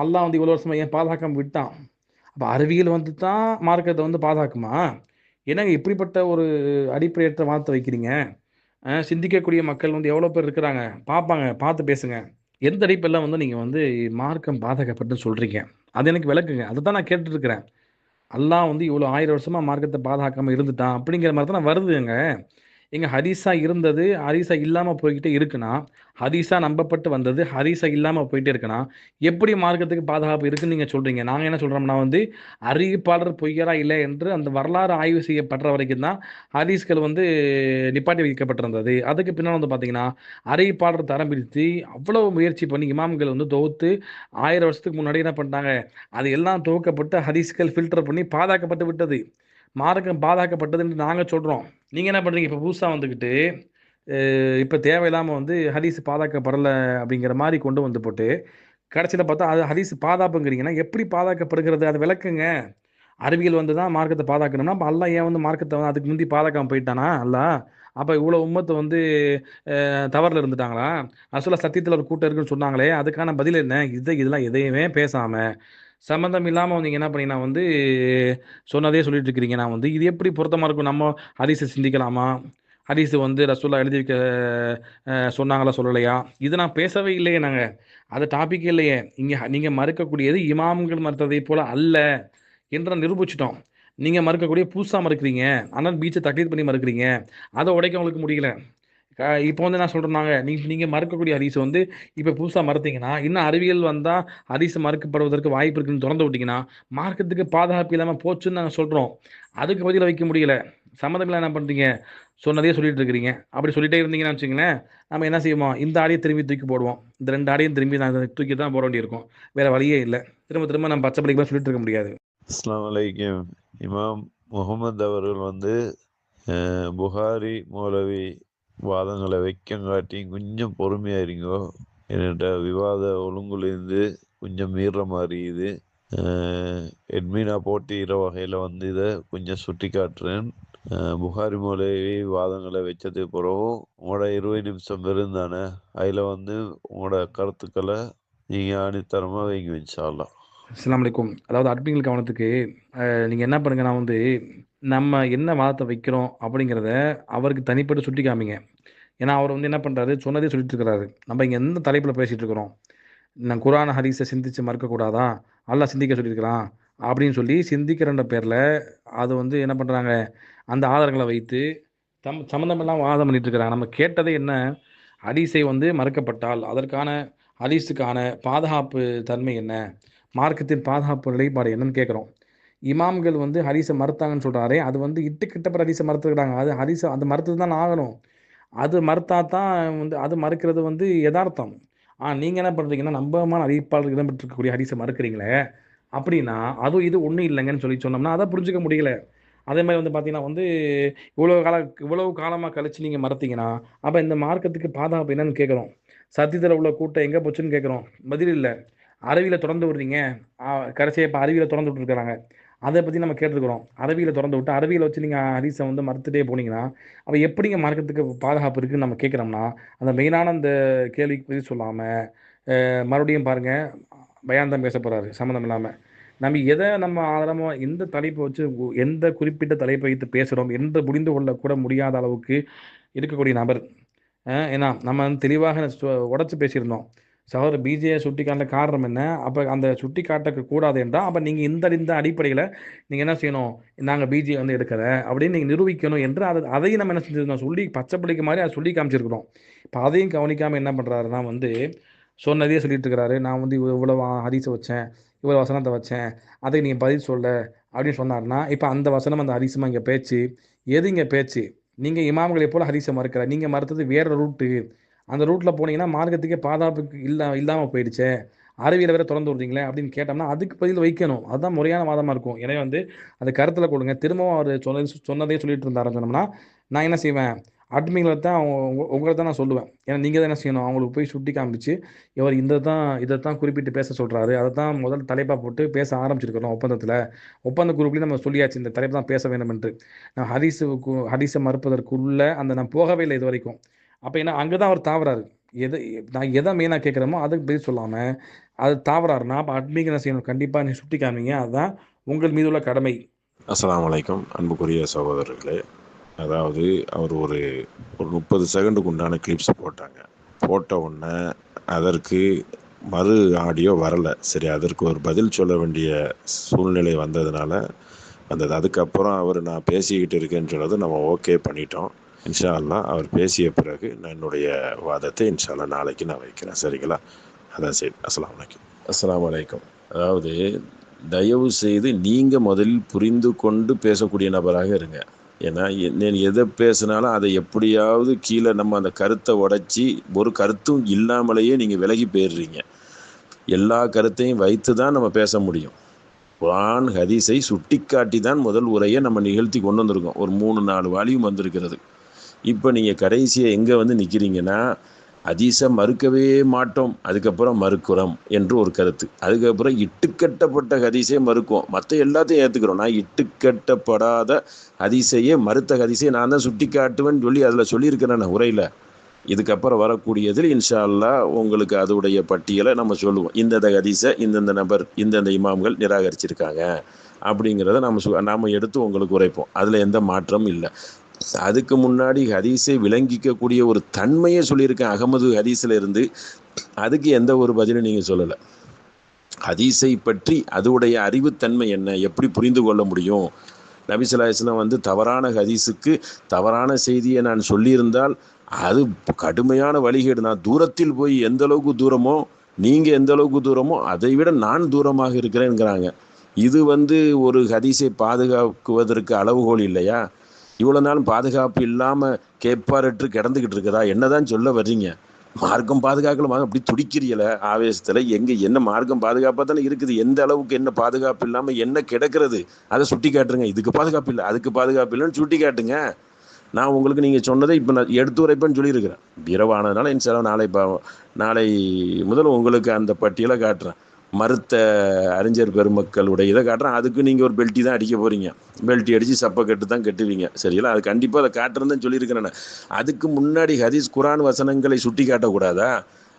அல்லாஹ் வந்து இவ்வளோ வருஷமா ஏன் பாதுகாக்காம விட்டான்? அப்போ அறிவியல் வந்து தான் மார்க்கத்தை வந்து பாதுகாக்குமா? என்னங்க இப்படிப்பட்ட ஒரு அடிப்படையற்ற வார்த்தை வைக்கிறீங்க? சிந்திக்கக்கூடிய மக்கள் வந்து எவ்வளோ பேர் இருக்கிறாங்க, பார்ப்பாங்க, பார்த்து பேசுங்க. எந்த அடிப்படையில் வந்து நீங்கள் வந்து மார்க்கம் பாதுகாக்கப்பட்டுன்னு சொல்கிறீங்க? அது எனக்கு விளக்குங்க. அதை தான் நான் கேட்டுட்ருக்கிறேன். அல்லாஹ் வந்து இவ்வளோ 1000 வருஷமாக மார்க்கத்தை பாதுகாக்காமல் இருந்துட்டான் அப்படிங்கிற மாதிரி தான் வருதுங்க. எங்க ஹதீஸா இருந்தது ஹதீஸா இல்லாமல் போய்கிட்டே இருக்குன்னா, ஹதீஸா நம்பப்பட்டு வந்தது ஹதீஸா இல்லாமல் போயிட்டே இருக்குன்னா, எப்படி மார்க்கத்துக்கு பாதுகாப்பு இருக்குன்னு நீங்கள் சொல்கிறீங்க? நாங்கள் என்ன சொல்கிறோம்னா வந்து, அறிவிப்பாளர் பொய்யரா இல்லை என்று அந்த வரலாறு ஆய்வு செய்யப்படுற வரைக்கும் தான் ஹதீஸ்கள் வந்து நிப்பாட்டி வைக்கப்பட்டிருந்தது. அதுக்கு பின்னால் வந்து பார்த்தீங்கன்னா, அறிவிப்பாளர் தரம் பிரித்து அவ்வளோ முயற்சி பண்ணி இமாம்கள் வந்து தொகுத்து 1000 வருஷத்துக்கு முன்னாடி என்ன பண்ணிட்டாங்க, அது எல்லாம் தொகுக்கப்பட்டு ஹதீஸ்கள் ஃபில்டர் பண்ணி பாதுகாக்கப்பட்டு விட்டது. மார்க்கம் பாதுகாக்கப்பட்டது என்று நாங்கள் சொல்கிறோம். நீங்கள் என்ன பண்ணுறீங்க? இப்போ புதுசாக வந்துக்கிட்டு இப்போ தேவையில்லாமல் வந்து ஹதீஸ் பாதுகாக்கப்படலை அப்படிங்கிற மாதிரி கொண்டு வந்து போட்டு கடைசியில் பார்த்தா அது ஹதீஸ் பாதுகாப்புங்கிறீங்கன்னா, எப்படி பாதுகாக்கப்படுகிறது? அதை விளக்குங்க. அறிவியல் வந்து தான் மார்க்கத்தை பாதுகாக்கணும்னா, அப்போ அல்லாஹ் ஏன் வந்து மார்க்கத்தை வந்து அதுக்கு முந்தி பாதுகாக்காம போயிட்டானா அல்லாஹ்? அப்போ இவ்வளோ உம்மத்தை வந்து தவறில் இருந்துட்டாங்களா? அசலாக சத்தியத்தில் ஒரு கூட்டம் இருக்குன்னு சொன்னாங்களே, அதுக்கான பதில் என்ன? இதெல்லாம் எதையுமே பேசாமல் சம்மந்தம் இல்லாமல் நீங்கள் என்ன பண்ணீங்கன்னா வந்து சொன்னதே சொல்லிட்டு இருக்கிறீங்க. நான் வந்து இது எப்படி பொருத்தமாக இருக்கும்? நம்ம ஹதீஸை சிந்திக்கலாமா? ஹதீஸ் வந்து ரசூல்லா எழுதி வைக்க சொன்னாங்களா சொல்லலையா, இது நான் பேசவே இல்லையே. நாங்கள் அது டாபிக் இல்லையே. இங்கே நீங்கள் மறுக்கக்கூடியது இமாம்கள் மறுத்ததை போல அல்ல என்று நிரூபிச்சிட்டோம். நீங்கள் மறுக்கக்கூடிய புதுசாக மறுக்கிறீங்க, ஆனால் பீச்சை தக்லீத் பண்ணி மறுக்கிறீங்க. அதை உடைக்க உங்களுக்கு முடியல. இப்போ வந்து நான் சொல்கிறேன், நீங்கள் மறுக்கக்கூடிய ஹதீஸ் வந்து இப்போ புதுசாக மறுத்தீங்கன்னா, இன்னும் அறிவியல் வந்தால் ஹதீஸ் மறுக்கப்படுவதற்கு வாய்ப்பு இருக்குன்னு திறந்து விட்டீங்கன்னா மார்க்கத்துக்கு பாதுகாப்பு இல்லாமல் போச்சுன்னு நாங்கள் சொல்கிறோம். அதுக்கு பதில் வைக்க முடியல. சம்மந்தமில்ல என்ன பண்ணுறீங்க, சொன்னதே சொல்லிட்டு இருக்கிறீங்க. அப்படி சொல்லிட்டே இருந்தீங்கன்னு வச்சுங்களேன், நம்ம என்ன செய்வோம், இந்த ஆடியை திரும்பி தூக்கி போடுவோம். இந்த 2 ஆடியும் திரும்பி நான் தூக்கி தான் போட வேண்டியிருக்கும். வேறு வழியே இல்லை. திரும்ப திரும்ப நம்ம பச்சை பள்ளிக்கு சொல்லிட்டு இருக்க முடியாது. அஸ்ஸலாமு அலைக்கும். இமாம் முகமது அவர்கள் வந்து புகாரி மௌலவி வாதங்களை வைக்கங்காட்டி கொஞ்சம் பொறுமையாக இருங்கோ. என்கிட்ட விவாத ஒழுங்குலேருந்து கொஞ்சம் மீற மாதிரி இது எட்மினா போட்டிக்கிற வகையில் வந்து இதை கொஞ்சம் சுட்டி காட்டுறேன். புகாரி மௌலவி வாதங்களை வச்சது பிறகு உங்களோட 20 நிமிஷம் இருந்தானே, அதில் வந்து உங்களோட கருத்துக்களை நீங்கள் ஆணித்தரமாக வைங்க இன்ஷா அல்லாஹ். அஸ்ஸலாமு அலைக்கும். அதாவது அட்மின்கள் கவனத்துக்கு, நீங்கள் என்ன பண்ணுங்க, நான் வந்து நம்ம என்ன வாதத்தை வைக்கிறோம் அப்படிங்கிறத அவருக்கு தனிப்பட்டு சுட்டி காமிங்க. ஏன்னா அவர் வந்து என்ன பண்ணுறாரு, சொன்னதே சொல்லிட்டு இருக்கிறாரு. நம்ம இங்கே எந்த தலைப்பில் பேசிகிட்டு இருக்கிறோம், நான் குரான் ஹதீஸை சிந்திச்சு மறுக்கக்கூடாதா, அல்லாஹ் சிந்திக்க சொல்லியிருக்கிறான் அப்படின்னு சொல்லி சிந்திக்கிறன்ற பேரில் அது வந்து என்ன பண்ணுறாங்க, அந்த ஆதாரங்களை வைத்து சம்மந்தமெல்லாம் வாதம் பண்ணிட்டு இருக்கிறாங்க. நம்ம கேட்டதே என்ன, ஹதீஸை வந்து மறுக்கப்பட்டால் அதற்கான ஹதீஸுக்கான பாதுகாப்பு தன்மை என்ன, மார்க்கத்தின் பாதுகாப்பு நிலைப்பாடு என்னன்னு கேட்குறோம். இமாம்கள் வந்து ஹதீஸை மறுத்தாங்கன்னு சொல்கிறாரே, அது வந்து இட்டுக்கிட்டப்பட்ட ஹதீஸை மறுத்துக்கிறாங்க. அது ஹதீஸை அது மறுத்து தான் ஆகணும். அது மறுத்தா தான் வந்து அது மறுக்கிறது வந்து யதார்த்தம். நீங்கள் என்ன பண்ணுறீங்கன்னா, நம்பகமான அறிவிப்பாளர் இடம்பெற்றிருக்கக்கூடிய ஹதீஸை மறுக்கிறீங்களே, அப்படின்னா அதுவும் இது ஒன்றும் இல்லைங்கன்னு சொல்லி சொன்னோம்னா அதை புரிஞ்சுக்க முடியல. அதே மாதிரி வந்து பார்த்தீங்கன்னா வந்து இவ்வளவு காலமாக கழிச்சு நீங்கள் மறுத்தீங்கன்னா அப்போ இந்த மார்க்கத்துக்கு பாதுகாப்பு என்னன்னு கேட்குறோம். சத்தியத்தில் உள்ள கூட்டம் எங்கே போச்சுன்னு கேட்குறோம். பதில் இல்லை. அறிவியலை திறந்து விடுறீங்க, கடைசியாக இப்போ அறிவியலை திறந்து விட்டுருக்காங்க. அதை பற்றி நம்ம கேட்டிருக்கிறோம். அறிவியலை திறந்து விட்டு அறிவியலை வச்சு நீங்கள் ஹதீஸை வந்து மறுத்துட்டே போனீங்கன்னா அப்போ எப்படிங்க மார்க்கத்துக்கு பாதுகாப்பு இருக்குதுன்னு நம்ம கேட்குறோம்னா, அந்த மெயினான அந்த கேள்விக்கு பதில் சொல்லாமல் மறுபடியும் பாருங்கள், பயான் தான் பேச போகிறாரு சம்மந்தம் இல்லாமல். நம்ம ஆதாரமாக எந்த தலைப்பை வச்சு எந்த குறிப்பிட்ட தலைப்பை வைத்து பேசுகிறோம் என்று புரிந்து கொள்ளக்கூட முடியாத அளவுக்கு இருக்கக்கூடிய நபர். ஏன்னா நம்ம வந்து தெளிவாக உடச்சி பேசியிருந்தோம். சகோதரர் பிஜே சுட்டி காட்ட காரணம் என்ன, அப்போ அந்த சுட்டி காட்ட கூடாது என்றால் அப்போ நீங்கள் இந்த அடிப்படையில் நீங்கள் என்ன செய்யணும், நாங்கள் பிஜே வந்து எடுக்கலை அப்படின்னு நீங்கள் நிரூபிக்கணும் என்று அதையும் நம்ம என்ன செஞ்சுருந்தோம், சொல்லி பச்சைப்பள்ளிக்கு மாதிரி அதை சொல்லி காமிச்சிருக்கிறோம். இப்போ அதையும் கவனிக்காமல் என்ன பண்ணுறாருன்னா வந்து சொன்னதே சொல்லிட்டு இருக்கிறாரு. நான் வந்து இவ்வளோ ஹதீஸை வச்சேன், இவ்வளோ வசனத்தை வச்சேன், அதை நீங்கள் பதில் சொல்ல அப்படின்னு சொன்னார்னா, இப்போ அந்த வசனம் அந்த ஹதீஸுமா இங்கே பேச்சு எது இங்கே பேச்சு? நீங்கள் இமாம்களை போல் ஹதீஸை மறுக்கிற, நீங்கள் மறுத்தது வேறு ரூட்டு. அந்த ரூட்டில் போனீங்கன்னா மார்க்கத்துக்கே பாதுகாப்புக்கு இல்லாமல் போயிடுச்சே, அறிவியலை வேற திறந்து விடுறீங்களே அப்படின்னு கேட்டோம்னா அதுக்கு பதில் வைக்கணும். அதுதான் முறையான வாதமாக இருக்கும். எனவே வந்து அதை கருத்தில் கொடுங்க. திரும்பவும் அவர் சொன்னதே சொல்லிட்டு இருந்தாருன்னு சொன்னோம்னா நான் என்ன செய்வேன், அட்மின்களை தான் உங்களை தான் நான் சொல்லுவேன். ஏன்னா நீங்கள் தான் என்ன செய்யணும், அவங்களுக்கு போய் சுட்டி காமிச்சு இவர் இதைத்தான் குறிப்பிட்டு பேச சொல்கிறாரு, அதை தான் முதல் தலைப்பாக போட்டு பேச ஆரம்பிச்சிருக்கிறோம். ஒப்பந்த குரூப்லேயும் நம்ம சொல்லியாச்சு இந்த தலைப்பு தான் பேச வேண்டும் என்று. நான் ஹதீஸை மறுப்பதற்குள்ள நான் போகவே இல்லை இது வரைக்கும். அப்போ என்ன அங்கே தான் அவர் தாவறாரு. நான் எதை மெயினாக கேட்குறோமோ அதுக்கு பதில் சொல்லாமல் அது தாவறாருன்னா அப்போ அட்மிக்கு என்ன செய்யணும், கண்டிப்பாக நீ சுட்டி காமிங்க. அதுதான் உங்கள் மீது உள்ள கடமை. அஸ்ஸலாமு அலைக்கும். அன்புக்குரிய சகோதரர்களே, அதாவது அவர் ஒரு 30 செகண்டுக்கு உண்டான கிளிப்ஸ் போட்ட உடனே அதற்கு மறு ஆடியோ வரலை. சரி, அதற்கு ஒரு பதில் சொல்ல வேண்டிய சூழ்நிலை வந்ததுனால வந்தது. அதுக்கப்புறம் அவர் நான் பேசிக்கிட்டு இருக்கேன்னு சொன்னது நம்ம ஓகே பண்ணிட்டோம். இன்ஷா அல்லாஹ் அவர் பேசிய பிறகு நான் என்னுடைய வாதத்தை இன்ஷா அல்லாஹ் நாளைக்கு நான் வைக்கிறேன். சரிங்களா? அதான் சரி. அஸ்ஸலாமு அலைக்கும். அதாவது தயவு செய்து நீங்கள் முதலில் புரிந்து கொண்டு பேசக்கூடிய நபராக இருங்க. ஏன்னா எதை பேசினாலும் அதை எப்படியாவது கீழே நம்ம அந்த கருத்தை உடைச்சி ஒரு கருத்தும் இல்லாமலேயே நீங்கள் விலகி போயிடுறீங்க. எல்லா கருத்தையும் வைத்து தான் நம்ம பேச முடியும். குர்ஆன் ஹதீஸை சுட்டி காட்டி தான் முதல் உரையை நம்ம நிகழ்த்தி கொண்டு வந்திருக்கோம். ஒரு 3-4 வாலியும் வந்திருக்கிறது. இப்போ நீங்கள் கடைசியை எங்கே வந்து நிற்கிறீங்கன்னா, ஹதீஸை மறுக்கவே மாட்டோம், அதுக்கப்புறம் மறுக்கிறோம் என்று ஒரு கருத்து. அதுக்கப்புறம் இட்டுக்கட்டப்பட்ட ஹதீஸை மறுக்குவோம், மற்ற எல்லாத்தையும் ஏற்றுக்கிறோம். நான் இட்டுக்கட்டப்படாத ஹதீஸையே மறுத்த ஹதீஸை நான் தான் சுட்டி காட்டுவேன்னு சொல்லி அதில் சொல்லியிருக்கிறேன் உரையில். இதுக்கப்புறம் வரக்கூடியதில் இன்ஷா அல்லாஹ் உங்களுக்கு அதோடைய பட்டியலை நம்ம சொல்லுவோம். இந்த ஹதீஸை இந்தந்த நபர் இந்தந்த இமாம்கள் நிராகரிச்சிருக்காங்க அப்படிங்கிறத நம்ம எடுத்து உங்களுக்கு உரைப்போம். அதில் எந்த மாற்றமும் இல்லை. அதுக்கு முன்னாடி ஹதீஸை விளங்கிக்கக்கூடிய ஒரு தன்மையை சொல்லியிருக்கேன் அகமது ஹதீஸில் இருந்து. அதுக்கு எந்த ஒரு பதிலும் நீங்கள் சொல்லலை. ஹதீஸை பற்றி அதோடைய அறிவுத்தன்மை என்ன, எப்படி புரிந்து கொள்ள முடியும்? நபி ஸல்லல்லாஹு அலைஹி வஸல்லம் வந்து தவறான ஹதீஸுக்கு தவறான செய்தியை நான் சொல்லியிருந்தால் அது கடுமையான வழிகேடு. நான் தூரத்தில் போய் எந்த அளவுக்கு தூரமோ, நீங்கள் எந்த அளவுக்கு தூரமோ அதை விட நான் தூரமாக இருக்கிறேங்கிறாங்க. இது வந்து ஒரு ஹதீஸை பாதுகாக்குவதற்கு அளவுகோல் இல்லையா? இவ்வளோ நாள் பாதுகாப்பு இல்லாமல் கேட்பாரற்று கிடந்துக்கிட்டு இருக்குதா? என்னதான் சொல்ல வர்றீங்க? மார்க்கம் பாதுகாக்கலாமா? அப்படி துடிக்கிறீங்கள ஆவேசத்தில். எங்கே என்ன மார்க்கம் பாதுகாப்பாக தானே இருக்குது. எந்த அளவுக்கு என்ன பாதுகாப்பு இல்லாமல் என்ன கிடக்கிறது அதை சுட்டி காட்டுருங்க. இதுக்கு பாதுகாப்பு இல்லை, அதுக்கு பாதுகாப்பு இல்லைன்னு சுட்டி காட்டுங்க. நான் உங்களுக்கு நீங்கள் சொன்னதை இப்போ நான் எடுத்து உரைப்பேன்னு சொல்லியிருக்கிறேன். இரவானதுனால என் செலவு நாளை முதல் உங்களுக்கு அந்த பட்டியலை காட்டுறேன். மறுத்த அறிஞர் பெருமக்களுடைய இதை காட்டுறேன். அதுக்கு நீங்கள் ஒரு பெல்ட்டி தான் அடிக்க போகிறீங்க. பெல்ட்டி அடித்து சப்பை கட்டு தான் கட்டுவீங்க. சரிங்களா? அது கண்டிப்பாக அதை காட்டுறதுன்னு சொல்லியிருக்கிறேன் நான். அதுக்கு முன்னாடி ஹதீஸ் குரான் வசனங்களை சுட்டி காட்டக்கூடாதா?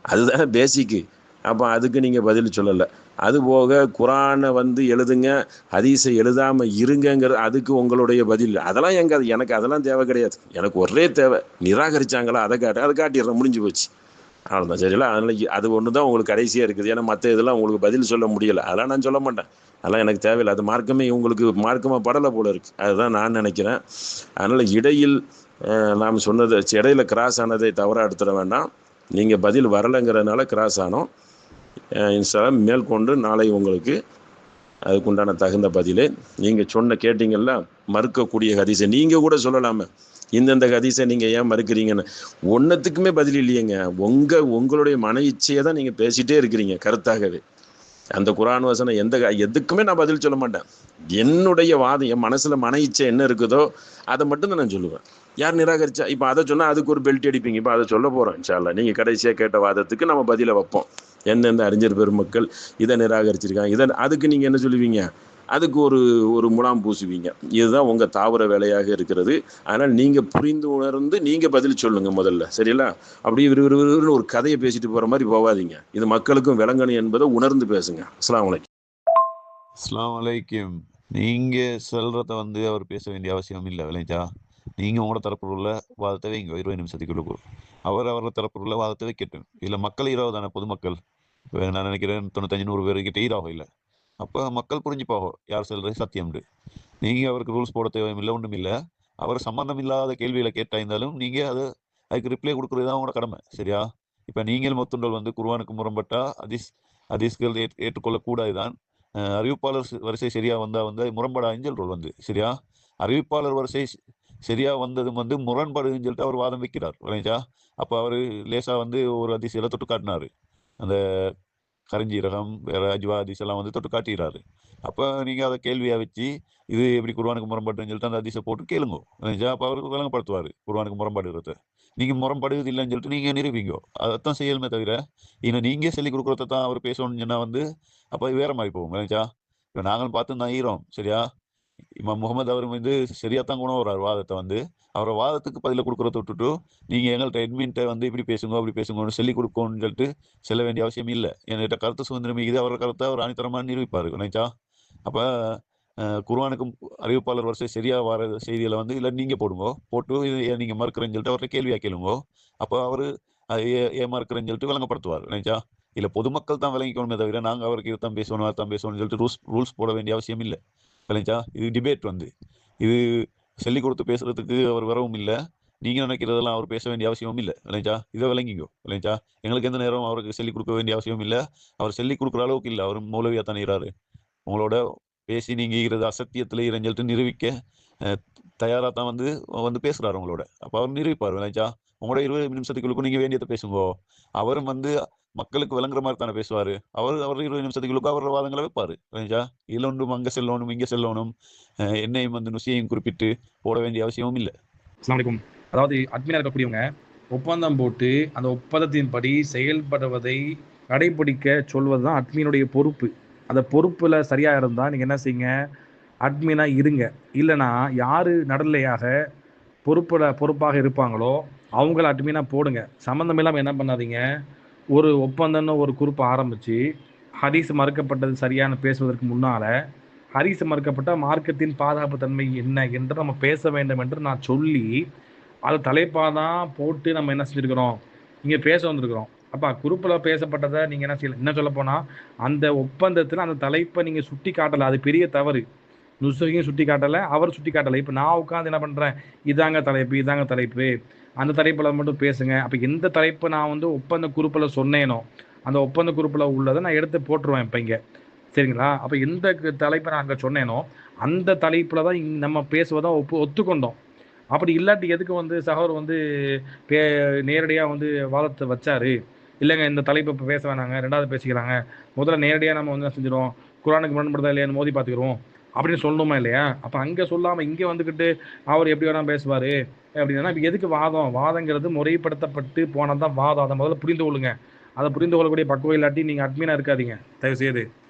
அதுதான் பேசிக்கு. அப்போ அதுக்கு நீங்கள் பதில் சொல்லலை. அதுபோக குரானை வந்து எழுதுங்க, ஹதீஸை எழுதாமல் இருங்கங்கிற அதுக்கு உங்களுடைய பதில் அதெல்லாம் எனக்கு அதெல்லாம் தேவை கிடையாது. எனக்கு ஒரே தேவை, நிராகரித்தாங்களா அதை காட்டிடுறேன், முடிஞ்சு போச்சு, அவ்வளோதான். சரிங்களா? அதனால் அது ஒன்று தான் உங்களுக்கு கடைசியாக இருக்குது. ஏன்னா மற்ற இதெல்லாம் உங்களுக்கு பதில் சொல்ல முடியலை. அதெல்லாம் நான் சொல்ல மாட்டேன். அதெல்லாம் எனக்கு தேவையில்லை. அது மார்க்கமே உங்களுக்கு மார்க்கமாக படலை போல இருக்குது. அதுதான் நான் நினைக்கிறேன். அதனால் இடையில் நாம் சொன்னது இடையில் கிராஸ் ஆனதை தவறாக எடுத்துட வேண்டாம். நீங்கள் பதில் வரலைங்கிறதுனால கிராஸ் ஆனோம். இன்ஷால்லா மேற்கொண்டு நாளை உங்களுக்கு அதுக்குண்டான தகுந்த பதிலே நீங்கள் கேட்டீங்கல்ல, மறுக்கக்கூடிய ஹதீஸை நீங்கள் கூட சொல்லலாமே. இந்தந்த ஹதீஸை நீங்கள் ஏன் மறுக்கிறீங்கன்னு ஒன்றுத்துக்குமே பதில் இல்லையேங்க. உங்களுடைய மன இச்சையை தான் நீங்கள் பேசிகிட்டே இருக்கிறீங்க கருத்தாகவே. அந்த குரான் வசனம் எதுக்குமே நான் பதில் சொல்ல மாட்டேன். என்னுடைய வாதம், என் மனசில் மன இச்சை என்ன இருக்குதோ அதை மட்டும்தான் நான் சொல்லுவேன். யார் நிராகரிச்சா இப்போ அதை சொன்னால் அதுக்கு ஒரு பெல்ட் அடிப்பீங்க. இப்போ அதை சொல்ல போகிறோம் இன்ஷால்லா. நீங்கள் கடைசியாக கேட்ட வாதத்துக்கு நம்ம பதிலை வைப்போம். எந்தெந்த அறிஞர் பெருமக்கள் இதை நிராகரிச்சிருக்காங்க, அதுக்கு நீங்கள் என்ன சொல்லுவீங்க? அதுக்கு ஒரு முலாம் பூசுவீங்க. இதுதான் உங்கள் தாவர வேலையாக இருக்கிறது. அதனால் நீங்கள் புரிந்து உணர்ந்து நீங்கள் பதில் சொல்லுங்கள் முதல்ல. சரிங்களா? அப்படியே விறுவிறுன்னு ஒரு கதையை பேசிட்டு போகிற மாதிரி போகாதீங்க. இது மக்களுக்கும் விளங்கணும் என்பதை உணர்ந்து பேசுங்க. அஸ்ஸலாமு அலைக்கும். அஸ்ஸலாமு அலைக்கும். நீங்கள் சொல்கிறத வந்து அவர் பேச வேண்டிய அவசியம் இல்லை, விளைஞ்சா. நீங்கள் உங்களோட தரப்பில் உள்ள வாதத்தை வைங்க 20 நிமிஷத்துக்குள்ள. அவரோட தரப்பில் உள்ள வாதத்தை வைக்கட்டும். இதில் மக்கள் ஈராவு தானே, பொதுமக்கள். இப்போ நான் நினைக்கிறேன் 95-100 பேருக்கிட்ட ஈராகும் இல்லை. அப்போ மக்கள் புரிஞ்சுப்பாகோ யார் சொல்கிறது சத்தியம்ண்டு. நீங்கள் அவருக்கு ரூல்ஸ் போட தேவையில்லை, ஒன்றும் இல்லை. அவர் சம்மந்தம் இல்லாத கேள்வியில் கேட்டாயிருந்தாலும் நீங்கள் அதுக்கு ரிப்ளை கொடுக்குறது தான் உங்களோட கடமை. சரியா? இப்போ நீங்கள் மொத்தங்கள் வந்து குர்ஆனுக்கு முரண்பட்டா ஹதீஸ்கள் ஏற்றுக்கொள்ளக்கூடாது தான். அறிவிப்பாளர் வரிசை சரியாக வந்தால் வந்து முரண்பாடான்னு சொல்கிறோம் வந்து. சரியா? அறிவிப்பாளர் வரிசை சரியாக வந்ததும் வந்து முரண்பாடுன்னு சொல்லிட்டு அவர் வாதம் வைக்கிறார், விளைஞ்சா. அப்போ அவர் லேசாக வந்து ஒரு ஹதீஸில் தொட்டு காட்டினார். அந்த கரஞ்சீரகம் வேற அஜ்வா ஹதீஸ் எல்லாம் வந்து தொட்டு காட்டுகிறாரு. அப்போ நீங்கள் அதை கேள்வியாக வச்சு இது எப்படி குர்ஆனுக்கு முரண்பாடுன்னு சொல்லிட்டு அந்த ஹதீஸை போட்டு கேளுங்க. அப்போ அவருக்கு விளங்கப்படுத்துவார் குர்ஆனுக்கு முரண்பாடுகிறத. நீங்கள் முரண்பாடு இல்லைன்னு சொல்லிட்டு நீங்கள் நிரூபிங்கோ. அதைத்தான் செய்யலுமே தவிர இன்னும் நீங்கள் சொல்லி கொடுக்குறத தான் அவர் பேசணும்னு சொன்னால் வந்து அப்போ அது வேற மாதிரி போகும். விளைஞ்சா? இப்போ நாங்களும் பார்த்து தான் ஈரோம். சரியா? இமாம் முகமது அவர் வந்து சரியாக தான் கொண்டு வர்றார் வாதத்தை வந்து. அவரை வாதத்துக்கு பதில கொடுக்குறத விட்டுட்டு நீங்கள் எங்கள்கிட்ட அட்மின்ட்ட வந்து இப்படி பேசுங்க அப்படி பேசுங்கன்னு சொல்லி கொடுக்கணும்னு சொல்லிட்டு செல்ல வேண்டிய அவசியம் இல்லை. என்கிட்ட கருத்து சுதந்திரம் இது அவரோட கருத்தை அவர் அணித்தரமாக நிரூபிப்பார். நினைச்சா? அப்போ குர்ஆனுக்கும் அறிவிப்பாளர் வரிசை சரியாக வர செய்திகளை வந்து இல்லை நீங்கள் போட்டு இதை நீங்கள் மறுக்கிறேன்னு சொல்லிட்டு அவர்கிட்ட கேள்வியாக கேளுங்கோ. அப்போ அவர் ஏன் மறுக்கிறேன்னு சொல்லிட்டு விளங்கப்படுத்துவார். நினைச்சா? இல்லை பொதுமக்கள் தான் விளங்கிக்கணுமே தவிர நாங்கள் அவருக்கு இதுதான் பேசணும் அதுதான் பேசணும்னு சொல்லிட்டு ரூல்ஸ் போட வேண்டிய அவசியம் இல்லை. விளைஞ்சா? இது டிபேட் வந்து இது சொல்லிக் கொடுத்து பேசுறதுக்கு அவர் வரவும் இல்லை. நீங்கள் நினைக்கிறதெல்லாம் அவர் பேச வேண்டிய அவசியமும் இல்லை. விளைஞ்சா? இதை விளங்கிக்கோ. விளைஞ்சா? எங்களுக்கு எந்த நேரம் அவருக்கு சொல்லிக் கொடுக்க வேண்டிய அவசியம் இல்லை. அவர் சொல்லிக் கொடுக்குற அளவுக்கு இல்லை. அவர் மௌலவியாக தான் இருக்கிறாரு. உங்களோட பேசி நீங்கள் இருக்கிறது அசத்தியத்தில் இறைஞ்சல்ட்டு நிரூபிக்க தயாராக தான் வந்து பேசுகிறாரு உங்களோட. அப்போ அவர் நிரூபிப்பார். விளைஞ்சா? உங்களோட 20 நிமிஷத்துக்குள்ளுக்கும் நீங்கள் வேண்டியதை பேசுங்கோ. அவரும் வந்து மக்களுக்கு விளங்குற மாதிரி தானே பேசுவார். அவர் 20 நிமிஷத்துக்குள்ளுக்கும் அவரோட வாதங்களை வைப்பார். விளைஞ்சா? இதில் ஒன்றும் அங்கே செல்லணும் இங்கே செல்லணும் என்னையும் வந்து நுசியையும் குறிப்பிட்டு போட வேண்டிய அவசியமும் இல்லை. அஸ்ஸலாமு அலைக்கும். அதாவது அட்மினாக இருக்கக்கூடியவங்க ஒப்பந்தம் போட்டு அந்த ஒப்பந்தத்தின்படி செயல்படுவதை கடைபிடிக்க சொல்வது தான் அட்மினுடைய பொறுப்பு. அந்த பொறுப்பில் சரியாக இருந்தால் நீங்கள் என்ன செய்யுங்க, அட்மினாக இருங்க. இல்லைனா யார் நடுநிலையாக பொறுப்பாக இருப்பாங்களோ அவங்கள அட்மினாக போடுங்க. சம்மந்தம் இல்லாமல் என்ன பண்ணாதீங்க, ஒரு ஒப்பந்தம்னு ஒரு குறிப்பை ஆரம்பித்து ஹதீஸ் மறுக்கப்பட்டது சரியான பேசுவதற்கு முன்னால் ஹதீஸ் மறுக்கப்பட்ட மார்க்கத்தின் பாதுகாப்பு தன்மை என்ன என்று நம்ம பேச வேண்டும் என்று நான் சொல்லி அது தலைப்பாக தான் போட்டு நம்ம என்ன செஞ்சுருக்கிறோம், இங்கே பேச வந்திருக்கிறோம். அப்போ குரூப்பில் பேசப்பட்டதை நீங்கள் என்ன செய்யலாம், என்ன சொல்ல போனால் அந்த ஒப்பந்தத்தில் அந்த தலைப்பை நீங்கள் சுட்டி காட்டலை, அது பெரிய தவறு. நுசுகையும் சுட்டி காட்டலை, அவர் சுட்டி காட்டலை. இப்போ நான் உட்காந்து என்ன பண்ணுறேன், இதாங்க தலைப்பு, இதாங்க தலைப்பு, அந்த தலைப்பில் மட்டும் பேசுங்க. அப்போ எந்த தலைப்பை நான் வந்து ஒப்பந்த குரூப்பில் சொன்னேனோ அந்த ஒப்பந்த குரூப்பில் உள்ளதை நான் எடுத்து போட்டுருவேன் இப்போ இங்கே. சரிங்களா? அப்போ எந்த தலைப்பை நான் அங்கே சொன்னேனோ அந்த தலைப்பில் தான் நம்ம பேசுவதை ஒத்துக்கொண்டோம். அப்படி இல்லாட்டி எதுக்கு வந்து சகோதரர் வந்து பே நேரடியாக வந்து வாதத்தை வச்சாரு, இல்லைங்க இந்த தலைப்பு இப்போ பேச வேணாங்க, ரெண்டாவது பேசிக்கிறாங்க, முதல்ல நேரடியாக நம்ம வந்து என்ன செஞ்சிடும், குரானுக்கு முரண்படுதா இல்லையான்னு மோதி பார்த்துக்கிறோம் அப்படின்னு சொல்லணுமா இல்லையா? அப்போ அங்கே சொல்லாமல் இங்கே வந்துக்கிட்டு அவர் எப்படி வேணால் பேசுவார் அப்படின்னா இப்போ எதுக்கு வாதம்? வாதங்கிறது முறைப்படுத்தப்பட்டு போனால் தான் வாதம். அதை முதல்ல புரிந்து கொள்ளுங்க. அதை புரிந்து கொள்ளக்கூடிய பக்குவம் இல்லாட்டி நீங்கள் அட்மீனாக இருக்காதீங்க தயவுசெய்து.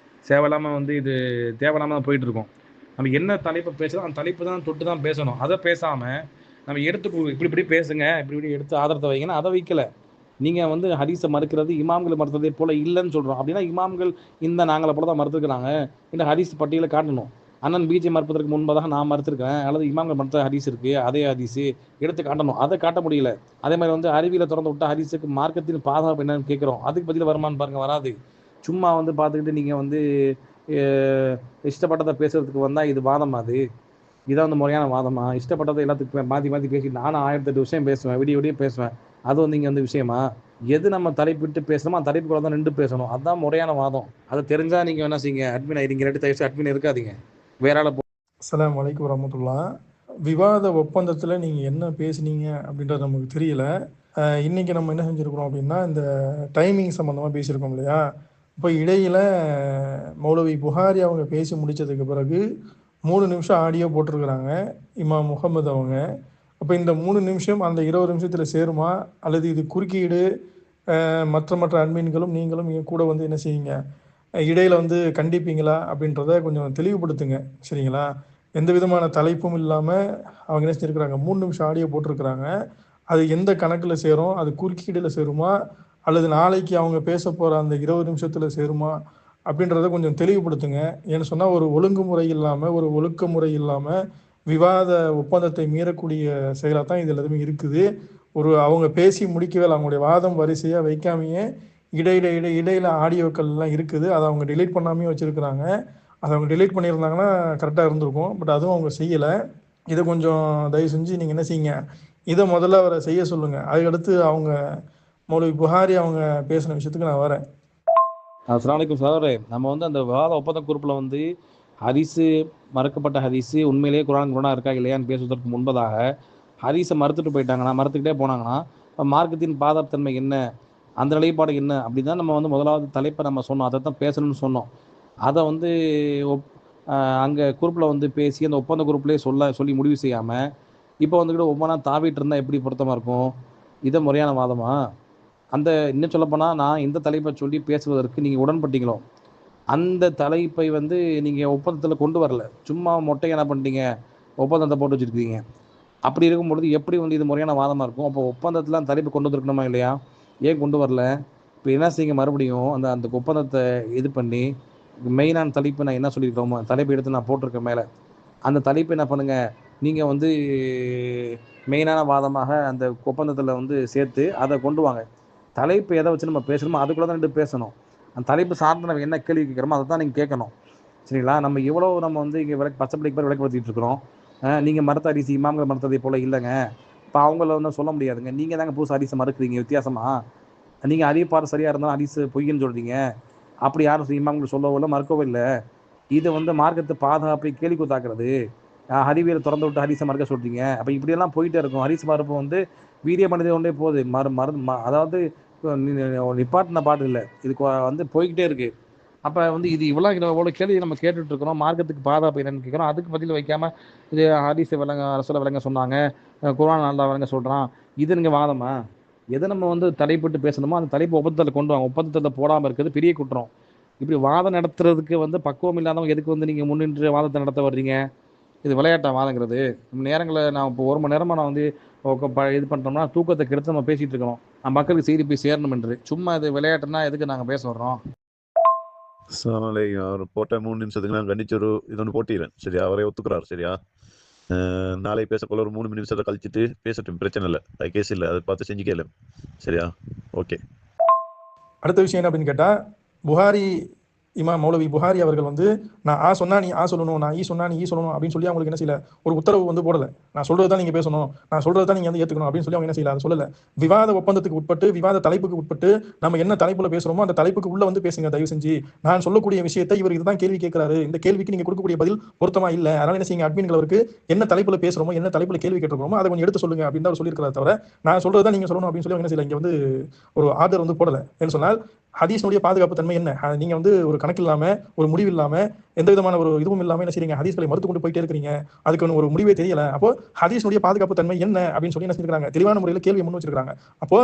தேவையில்லாமல் வந்து இது தேவையில்லாமல் தான் போயிட்டுருக்கோம். நம்ம என்ன தலைப்பை பேசுகிறோம் அந்த தலைப்பு தான் தொட்டு தான் பேசணும். அதை பேசாமல் நம்ம எடுத்து இப்படி பேசுங்க, இப்படி எடுத்து ஆதரத்தை வைங்கன்னா அதை வைக்கலை. நீங்கள் வந்து ஹதீஸை மறுக்கிறது இமாம்கள் மறுத்ததே போல் இல்லைன்னு சொல்கிறோம். அப்படின்னா இமாம்கள் இந்த நாங்களை போல தான் மறுத்துருக்குறாங்க, இந்த ஹதீஸ் பட்டியலை காட்டணும். அண்ணன் பிஜே மறுப்பதற்கு முன்பதாக நான் மறுத்துருக்கேன், அல்லது இமாம்கள் மறுத்த ஹதீஸ் இருக்குது, அதே ஹதீஸு எடுத்து காட்டணும். அதை காட்ட முடியல. அதே மாதிரி வந்து அறிவியலை திறந்து விட்ட ஹதீஸுக்கு மார்க்கத்தின் பாதுகாப்பு என்னன்னு கேட்குறோம், அதுக்கு பதில் வருமானு பாருங்கள், வராது. சும்மா வந்து பார்த்துக்கிட்டு நீங்கள் வந்து இஷ்டப்பட்டதை பேசுறதுக்கு வந்தால் இது வாதமா? அது இதான் வந்து முறையான வாதமா? இஷ்டப்பட்டதை எல்லாத்துக்கும் மாற்றி பேசி நானும் 1008 விஷயம் பேசுவேன், விடிய பேசுவேன், அது வந்து இங்கே வந்து விஷயமா? எது நம்ம தலைப்பிட்டு பேசணுமோ அந்த தலைப்புக்குள்ள தான் நின்று பேசணும். அதுதான் முறையான வாதம். அதை தெரிஞ்சால் நீங்கள் என்ன செய்யுங்க, அட்மின் ஆகிடுங்க. ரெண்டு தயவுசு அட்மின் இருக்காதீங்க, வேற ஆளை அஸ்ஸலாமு அலைக்கும் வரஹ்மத்துல்லாஹ். விவாத ஒப்பந்தத்தில் நீங்கள் என்ன பேசுனீங்க அப்படின்றது நமக்கு தெரியல. இன்றைக்கி நம்ம என்ன செஞ்சுருக்கிறோம் அப்படின்னா, இந்த டைமிங் சம்மந்தமாக பேசியிருக்கோம் இல்லையா? இப்போ இடையில் மௌலவி புகாரி அவங்க பேசி முடித்ததுக்கு பிறகு 3 நிமிஷம் ஆடியோ போட்டிருக்கிறாங்க இமாம் முகமது அவங்க. அப்போ இந்த 3 நிமிஷம் அந்த 20 நிமிஷத்தில் சேருமா, அல்லது இது குறுக்கீடு? மற்ற அட்மின்களும் நீங்களும் கூட வந்து என்ன செய்யுங்க, இடையில் வந்து கண்டிப்பீங்களா அப்படின்றத கொஞ்சம் தெளிவுபடுத்துங்க. சரிங்களா? எந்த விதமான தலைப்பும் இல்லாமல் அவங்க என்ன செஞ்சுருக்கிறாங்க, 3 நிமிஷம் ஆடியோ போட்டிருக்கிறாங்க. அது எந்த கணக்கில் சேரும், அது குறுக்கீடில் சேருமா, அல்லது நாளைக்கு அவங்க பேச போகிற அந்த 20 நிமிஷத்தில் சேருமா அப்படின்றத கொஞ்சம் தெளிவுபடுத்துங்க. ஏன்னு சொன்னால் ஒரு ஒழுங்குமுறை இல்லாமல், ஒரு ஒழுக்க முறை இல்லாமல் விவாத ஒப்பந்தத்தை மீறக்கூடிய செயலாக தான் இது எல்லாத்துமே இருக்குது. அவங்க பேசி முடிக்கவே இல்லை, அவங்களுடைய வாதம் வரிசையாக வைக்காமையே இடையில ஆடியோக்கள்லாம் இருக்குது. அதை அவங்க டெலீட் பண்ணாமே வச்சுருக்கிறாங்க. அதை அவங்க டெலீட் பண்ணியிருந்தாங்கன்னா கரெக்டாக இருந்திருக்கும். பட் அதுவும் அவங்க செய்யலை. இதை கொஞ்சம் தயவு செஞ்சு நீங்கள் என்ன செய்யுங்க, இதை முதல்ல அவரை செய்ய சொல்லுங்கள். அதுக்கடுத்து அவங்க மௌலவி புகாரி அவங்க பேசின விஷயத்துக்கு நான் வரேன். அஸ்ஸலாமு அலைக்கும் சகோதரரே. நம்ம வந்து அந்த விவாத ஒப்பந்த குரூப்பில் வந்து ஹதீஸு மறுக்கப்பட்ட ஹதீஸு உண்மையிலேயே குரான் இருக்கா இல்லையான்னு பேசுவதற்கு முன்பதாக ஹதீஸை மறுத்துட்டு போயிட்டாங்கன்னா, மறுத்துக்கிட்டே போனாங்கன்னா மார்க்கத்தின் பாதுகாப்புத்தன்மை என்ன, அந்த நிலைப்பாடு என்ன அப்படி தான் நம்ம வந்து முதலாவது தலைப்பை நம்ம சொன்னோம். அதை தான் பேசணும்னு சொன்னோம். அதை வந்து அங்கே குரூப்பில் வந்து பேசி அந்த ஒப்பந்த குரூப்லேயே சொல்லி முடிவு செய்யாமல் இப்போ வந்துக்கிட்டு ஒவ்வொன்றா தாவிட்டு இருந்தால் எப்படி பொருத்தமாக இருக்கும்? இதை முறையான வாதமா? அந்த இன்னும் சொல்லப்போனால் நான் இந்த தலைப்பை சொல்லி பேசுவதற்கு நீங்கள் உடன்பட்டீங்களோ அந்த தலைப்பை வந்து நீங்கள் ஒப்பந்தத்தில் கொண்டு வரல, சும்மா மொட்டை என்ன பண்ணிட்டீங்க, ஒப்பந்தத்தை போட்டு வச்சுருக்கீங்க. அப்படி இருக்கும் பொழுது எப்படி வந்து இது முறையான வாதமாக இருக்கும்? அப்போ ஒப்பந்தத்தில் அந்த தலைப்பு கொண்டு வந்துருக்கணுமா இல்லையா? ஏன் கொண்டு வரல? இப்போ என்ன செய்யுங்க, மறுபடியும் அந்த ஒப்பந்தத்தை இது பண்ணி மெயினான தலைப்பு நான் என்ன சொல்லியிருக்கோமோ தலைப்பு எடுத்து நான் போட்டிருக்கேன் மேலே, அந்த தலைப்பு என்ன பண்ணுங்கள், நீங்கள் வந்து மெயினான வாதமாக அந்த ஒப்பந்தத்தில் வந்து சேர்த்து அதை கொண்டு வாங்க. தலைப்பு எதை வச்சு நம்ம பேசணுமோ அதுக்குள்ளே தான் நின்று பேசணும். அந்த தலைப்பு சார்ந்து நம்ம என்ன கேள்வி கேட்குறோமோ அதை தான் நீங்கள் கேட்கணும். சரிங்களா? நம்ம இவ்வளோ நம்ம வந்து இங்கே பச்சைப்படிக்கு பேர் விளக்கப்படுத்திட்டு இருக்கிறோம். நீங்கள் மறுத்த ஹதீஸ் இமாம்கள் மறுத்ததை போல் இல்லைங்க. இப்போ அவங்கள வந்து சொல்ல முடியாதுங்க. நீங்கள் தாங்க புதுசு ஹதீஸை மறுக்கிறீங்க வித்தியாசமாக. நீங்கள் அறிவிப்பார் சரியாக இருந்தாலும் ஹதீஸ் பொய்ன்னு சொல்கிறீங்க. அப்படி யாரும் இமாம்கள் சொல்லவோ இல்லை மறுக்கவோ இல்லை. இது வந்து மார்க்கத்தை பாதுகாப்பை கேள்வி கூத்தாக்குறது. அறிவியல் திறந்து விட்டு ஹதீஸை மறுக்க சொல்கிறீங்க. அப்போ இப்படியெல்லாம் போயிட்டே இருக்கும். ஹதீஸ் மறுப்பு வந்து வீரிய மனித கொண்டே போகுது. அதாவது நிப்பாட்டின பாட்டு இல்லை, இதுக்கு வந்து போய்கிட்டே இருக்குது. அப்போ வந்து இது இவ்வளோ கேள்வி நம்ம கேட்டுட்டு இருக்கிறோம். மார்க்கத்துக்கு பாதுகாப்பு என்னன்னு கேட்குறோம். அதுக்கு பதில் வைக்காமல் இது ஹதீஸை ரசூலை விளங்க சொன்னாங்க, குர்ஆன் நல்லா விளங்க சொல்கிறான், இது நீங்கள் வாதமா? எதை நம்ம வந்து தலைப்பிட்டு பேசணுமோ அந்த தலைப்பு ஒப்பந்தத்தில் கொண்டு வாங்க. ஒப்பந்தத்தில் போடாமல் இருக்கிறது பெரிய குற்றம். இப்படி வாதம் நடத்துறதுக்கு வந்து பக்குவம் இல்லாதவங்க எதுக்கு வந்து நீங்கள் முன்னின்று வாதத்தை நடத்த வர்றீங்க? இது விளையாட்டா வாதங்கிறது? நேரங்களில் நான் இப்போ 1 மணி நேரமாக நான் வந்து இது பண்ணுறோம்னா தூக்கத்தை கெடுத்து நம்ம பேசிகிட்டு இருக்கிறோம். மக்களுக்கு செய்தி போய் சேரணும் என்று. சும்மா இது விளையாட்டுன்னா எதுக்கு நாங்கள் பேச வர்றோம்? சாலை அவர் போட்ட 3 நிமிஷத்துக்கு நான் கண்டிச்சு ஒரு இது ஒன்று போட்டிடுறேன். சரியா? அவரே ஒத்துக்கிறார். சரியா? நாளை பேசக்குள்ள ஒரு 3 நிமிஷத்தை கழிச்சிட்டு பேசட்டும், பிரச்சனை இல்லை, அது கேஸ் இல்லை, அதை பார்த்து செஞ்சு கேளு. சரியா? ஓகே. அடுத்த விஷயம் என்ன அப்படின்னு கேட்டால், புகாரி இமாம் மௌலவி புகாரி அவர்கள் வந்து நான் ஆ சொன்னா நீ ஆ சொல்லணும், நான் ஈ சொன்னா நீ ஈ சொல்லணும் அப்படின்னு சொல்லி அவங்களுக்கு என்ன செய்யல, ஒரு உத்தரவு வந்து போடல. நான் சொல்றது தான் நீங்க பேசணும், நான் சொல்றது தான் நீங்க வந்து ஏத்துக்கணும் அப்படின்னு சொல்லி அவங்க என்ன செய்யல, அதை சொல்லல. விவாத ஒப்பந்தத்துக்கு உட்பட்டு, விவாத தலைப்புக்கு உட்பட்டு நம்ம என்ன தலைப்புல பேசுறோமோ அந்த தலைப்புக்கு உள்ள வந்து பேசுங்க தயவு செஞ்சு. நான் சொல்லக்கூடிய விஷயத்தை இவர் இதுதான் கேள்வி கேட்கிறாரு, இந்த கேள்விக்கு நீங்க கொடுக்கக்கூடிய பதில் பொருத்தமா இல்ல, அதனால என்ன செய்யுங்க, அட்மின்கள் அவருக்கு என்ன தலைப்புல பேசுறோமோ, என்ன தலைப்புல கேள்வி கேட்டிருக்கோமோ அதை கொஞ்சம் எடுத்து சொல்லுங்க அப்படின்னு தான் அவர் சொல்லியிருக்கிறத தவிர நான் சொல்றது தான் நீங்க சொல்லணும் அப்படின்னு சொல்லி அவங்க என்ன செய்யல, இங்க வந்து ஒரு ஆர்டர் வந்து போடல. என்று சொன்னால் ஹதீஸ்னுடைய பாதுகாப்பு தன்மை என்ன, நீங்க வந்து ஒரு கணக்கு இல்லாம, ஒரு முடிவு இல்லாம, எந்த விதமான ஒரு இதுவும் இல்லாம என்ன செய்றீங்க, ஹதீஸ்களை மறுத்து கொண்டு போயிட்டே இருக்கிறீங்க, அதுக்கு ஒரு முடிவே தெரியல. அப்போ ஹதீஸ்னுடைய பாதுகாப்பு தன்மை என்ன அப்படின்னு சொல்லி என்ன செஞ்சிருக்காங்க, தெளிவான முறையில் கேள்வி முன் வச்சிருக்காங்க. அப்போ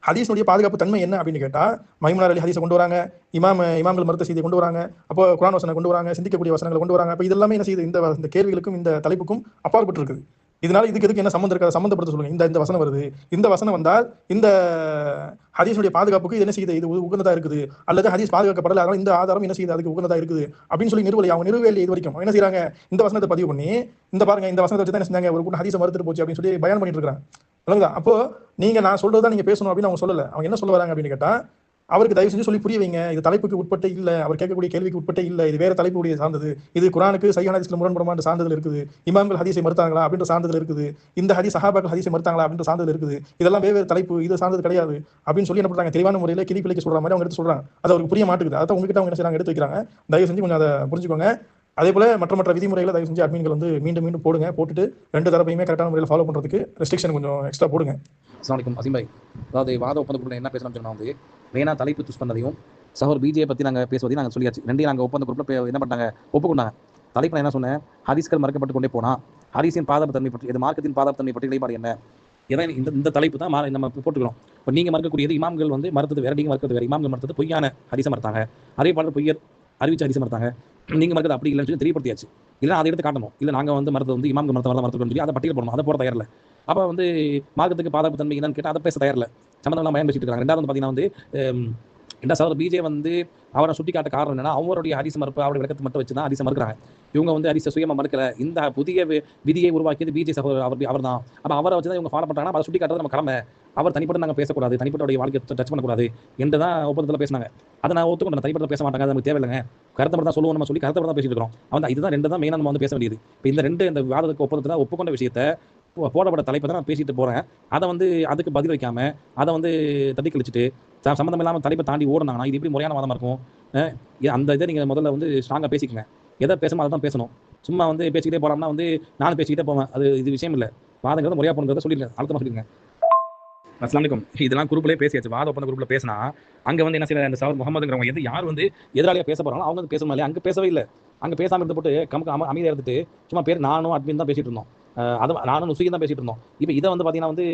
ஹதீஸ்னுடைய பாதுகாப்பு தன்மை என்ன அப்படின்னு கேட்டா, மைமுனார் அலி ஹதீஸை கொண்டு வராங்க, இமாம்கள் மறுத்த செய்தியை கொண்டு வராங்க, அப்போ குர்ஆன் வசனம் கொண்டு வராங்க, சிந்திக்கக்கூடிய வசனங்களை கொண்டு வராங்க. அப்போ இதெல்லாமே என்ன செய்யுது, இந்த கேள்விகளுக்கும் இந்த தலைப்புக்கும் அப்பாற்பட்டு இருக்குது. இதனால இதுக்கு என்ன சம்பந்தம் இருக்காது, சம்பந்தப்படுத்த சொல்லுங்க. இந்த வசனம் வருது, இந்த வசனம் வந்தால் இந்த ஹதீஸுடைய பாதுகாப்புக்கு இது என்ன செய்யுது, இது உகந்ததா இருக்குது, அல்லது ஹதீஸ் பாதுகாக்கப்படல, அதனால இந்த ஆதாரம் என்ன செய்யுது, அதுக்கு உகந்ததா இருக்குது அப்படின்னு சொல்லி நிறுவலை. அவங்க நிறுவலை இது வரைக்கும் என்ன செய்யறாங்க, இந்த வசனத்தை பதிவு பண்ணி இந்த பாருங்க இந்த வசனத்தை வச்சு தான் என்ன செஞ்சாங்க, ஒரு கூட ஹதீஸை மறுத்துட்டு போச்சு அப்படின்னு சொல்லி பயான் பண்ணிட்டு இருக்காங்க. விளங்குதா? அப்போ நீங்க நான் சொல்றதுதான் நீங்க பேசணும் அப்படின்னு அவங்க சொல்லல. அவங்க என்ன சொல்ல வராங்க அப்படின்னு கேட்டா, அவருக்கு தயவு செஞ்சு சொல்லி புரிய வைங்க, இது தலைப்புக்கு உட்பட்டு இல்ல, அவர் கேட்கக்கூடிய கேள்விக்கு உட்பட்டு இல்ல, இது வேற தலைப்புடைய சார்ந்தது, இது குர்ஆனுக்கு சஹீஹ் ஹதீஸ்ல முரண்படுமான சான்றிதழ் இருக்குது, இமாம்கள் ஹதீஸை மறுத்தாங்களா அப்படின்ற சான்றிதழ் இருக்குது, இந்த ஹதீஸ் சஹாபாக்கள் ஹதீஸை மறுத்தாங்களா அப்படின்ற சான்றிதழ் இருக்குது, இதெல்லாம் வேறு தலைப்பு, இது சார்ந்தது கிடையாது அப்படின்னு சொல்லி என்ன பண்றாங்க, தெளிவான முறையில் கிளி பிள்ளைக்கு சொல்ற மாதிரி அவங்க எடுத்து சொல்றாங்க. அது அவருக்கு புரிய மாட்டேங்குது. அதை உங்ககிட்ட அவங்க என்ன செய்றாங்க, எடுத்து வைக்கிறாங்க. தயவு செஞ்சு கொஞ்சம் அதை புரிஞ்சுக்கோங்க. அதே போல மற்ற விதிமுறைகளை தயவு செஞ்சு அட்மின்கள் வந்து மீண்டும் போடுங்க, போட்டுட்டு ரெண்டு தரப்பையுமே கரெக்டான முறையில் ஃபாலோ பண்றதுக்கு ரெஸ்ட்ரிக்ஷன் கொஞ்சம் எக்ஸ்ட்ரா போடுங்க. அஸ்ஸலாமு அலைக்கும் அசீம் பாய். அதாவது வாத ஒப்பந்த என்ன பேசணும்னு சொன்னா வந்து மெயினாக தலைப்பு சூஸ் பண்ணதையும் சகோதர் பிஜே பற்றி நாங்கள் பேசுவதையும் நாங்கள் சொல்லியாச்சு. ரெண்டையும் நாங்கள் ஒப்பந்த குரூப்பில் என்ன பண்ணாங்க, ஒப்புக்கொண்டாங்க. தலைப்பு என்ன சொன்னேன், ஹதீஸ்கள் மறுக்கப்பட்டு கொண்டே போனால் ஹதீஸின் பாதுகாப்பு தன்மை பற்றி, இது மார்க்கத்தின் பாதுகாப்பு தன்மை பற்றி நிலைப்பாடு என்ன, ஏன்னா இந்த தலைப்பு தான் நம்ம போட்டுக்கிறோம். இப்போ நீங்கள் மறுக்கக்கூடியது இமாம்கள் வந்து மறுத்தது வேறு, நீங்கள் மறுக்கிறது வேறு. இமாம்கள் மறுத்தது பொய்யான ஹதீஸை மறுத்தாங்க, அறிவிப்பாளர் பொய்யர் அறிவிச்ச ஹதீஸை மறுத்தாங்க. நீங்கள் மறுக்கிறது அப்படி இல்லைன்னு சொல்லி தெரியப்படுத்தியாச்சு. இல்லை அதை எடுத்து காட்டணும், இல்லை நாங்கள் வந்து மறுத்தது வந்து இமாம்கள் மறுத்த மறுத்துக்கணும்னு சொல்லி அதை பட்டியல் போடணும். அதை போட தயாரில்லை. அப்போ வந்து மார்க்கத்துக்கு பாதுகாப்பு தன்மை என்னன்னு கேட்டால் அதை பேச தயாரில்லை, சம்மந்தம்லாம் பயன் பேசிட்டு இருக்காங்க. ரெண்டாவது வந்து பார்த்தீங்கன்னா வந்து என்ன சகோதரர் பிஜே வந்து அவரை சுட்டி காட்ட காரணம் என்னன்னா, அவருடைய ஹதீஸ் மறுப்பு அவருடைய விளக்கத்தை மட்டும் வச்சு தான் ஹதீஸை மறுக்கிறாங்க. இவங்க வந்து ஹதீஸை சுயமாக மறுக்கல, இந்த புதிய விதியை உருவாக்கியது பிஜே சகோதரர் அவர் தான். அப்போ அவரை வச்சு தான் இவங்க ஃபாலோ பண்ணுறாங்கன்னா அதை சுட்டி காட்டுறது நம்ம கடமை. அவர் தனிப்பட்ட நாங்கள் பேசக்கூடாது, தனிப்பட்ட வாழ்க்கையை டச் பண்ணக்கூடாது என்று தான் ஒப்பந்தத்தில் பேசினாங்க. அதை நான் ஒத்துக்கொண்டேன். தனிப்பட்ட பேச மாட்டாங்க, அது நமக்கு தேவையில்லைங்க, கருத்தை மட்டும் தான் சொல்லுவோம் நம்ம சொல்லி கருத்தை மட்டும் தான் பேசிட்டு இருக்கிறோம். அவன் இதுதான் ரெண்டு தான் மெயினாக நம்ம வந்து பேச வேண்டியது. இப்போ இந்த விவாதத்துக்கு ஒப்பந்தத்தில் ஒப்புக்கொண்ட விஷயத்தை போடப்பட்ட தலைப்பை தான் நான் பேசிட்டு போகிறேன். அதை வந்து அதுக்கு பதில் வைக்காமல் அதை வந்து தட்டி கழிச்சிட்டு சம்மந்தம் இல்லாமல் தலைப்பை தாண்டி ஓடுனாங்கன்னா இது எப்படி முறையான வாதமாக இருக்கும்? அந்த இதை நீங்கள் முதல்ல வந்து ஸ்ட்ராங்காக பேசிக்கங்க. எதை பேசணும் அதை தான் பேசணும். சும்மா வந்து பேசிக்கிட்டே போகலாம்னா வந்து நானும் பேசிக்கிட்டே போவேன், அது இது விஷயம் இல்லை. வாதங்கிறத முறையாக போகணுங்கிறத சொல்லிடுங்க, அழுத்தமாக சொல்லிடுங்க. அஸ்ஸலாமு அலைக்கும். இதெல்லாம் குரூப்லேயே பேசியாச்சு. வாத ஒப்பந்த குரூப்பில் பேசினா அங்கே வந்து என்ன செய்யற, இந்த சவர் முகமதுங்கிறவங்க யார் வந்து எதிராளியாக பேச போகிறாங்களோ அவங்க வந்து பேசணும் இல்லையா, அங்கே பேசவே இல்லை. அங்கே பேசாமல் இருந்து போட்டு அமைதியாக இருந்துட்டு சும்மா பேர் நானும் அட்மின் தான் பேசிட்டு இருந்தோம். அது நானும் நுசுகி தான் பேசிட்டு இருந்தோம். இப்போ இதை வந்து பார்த்தீங்கன்னா வந்து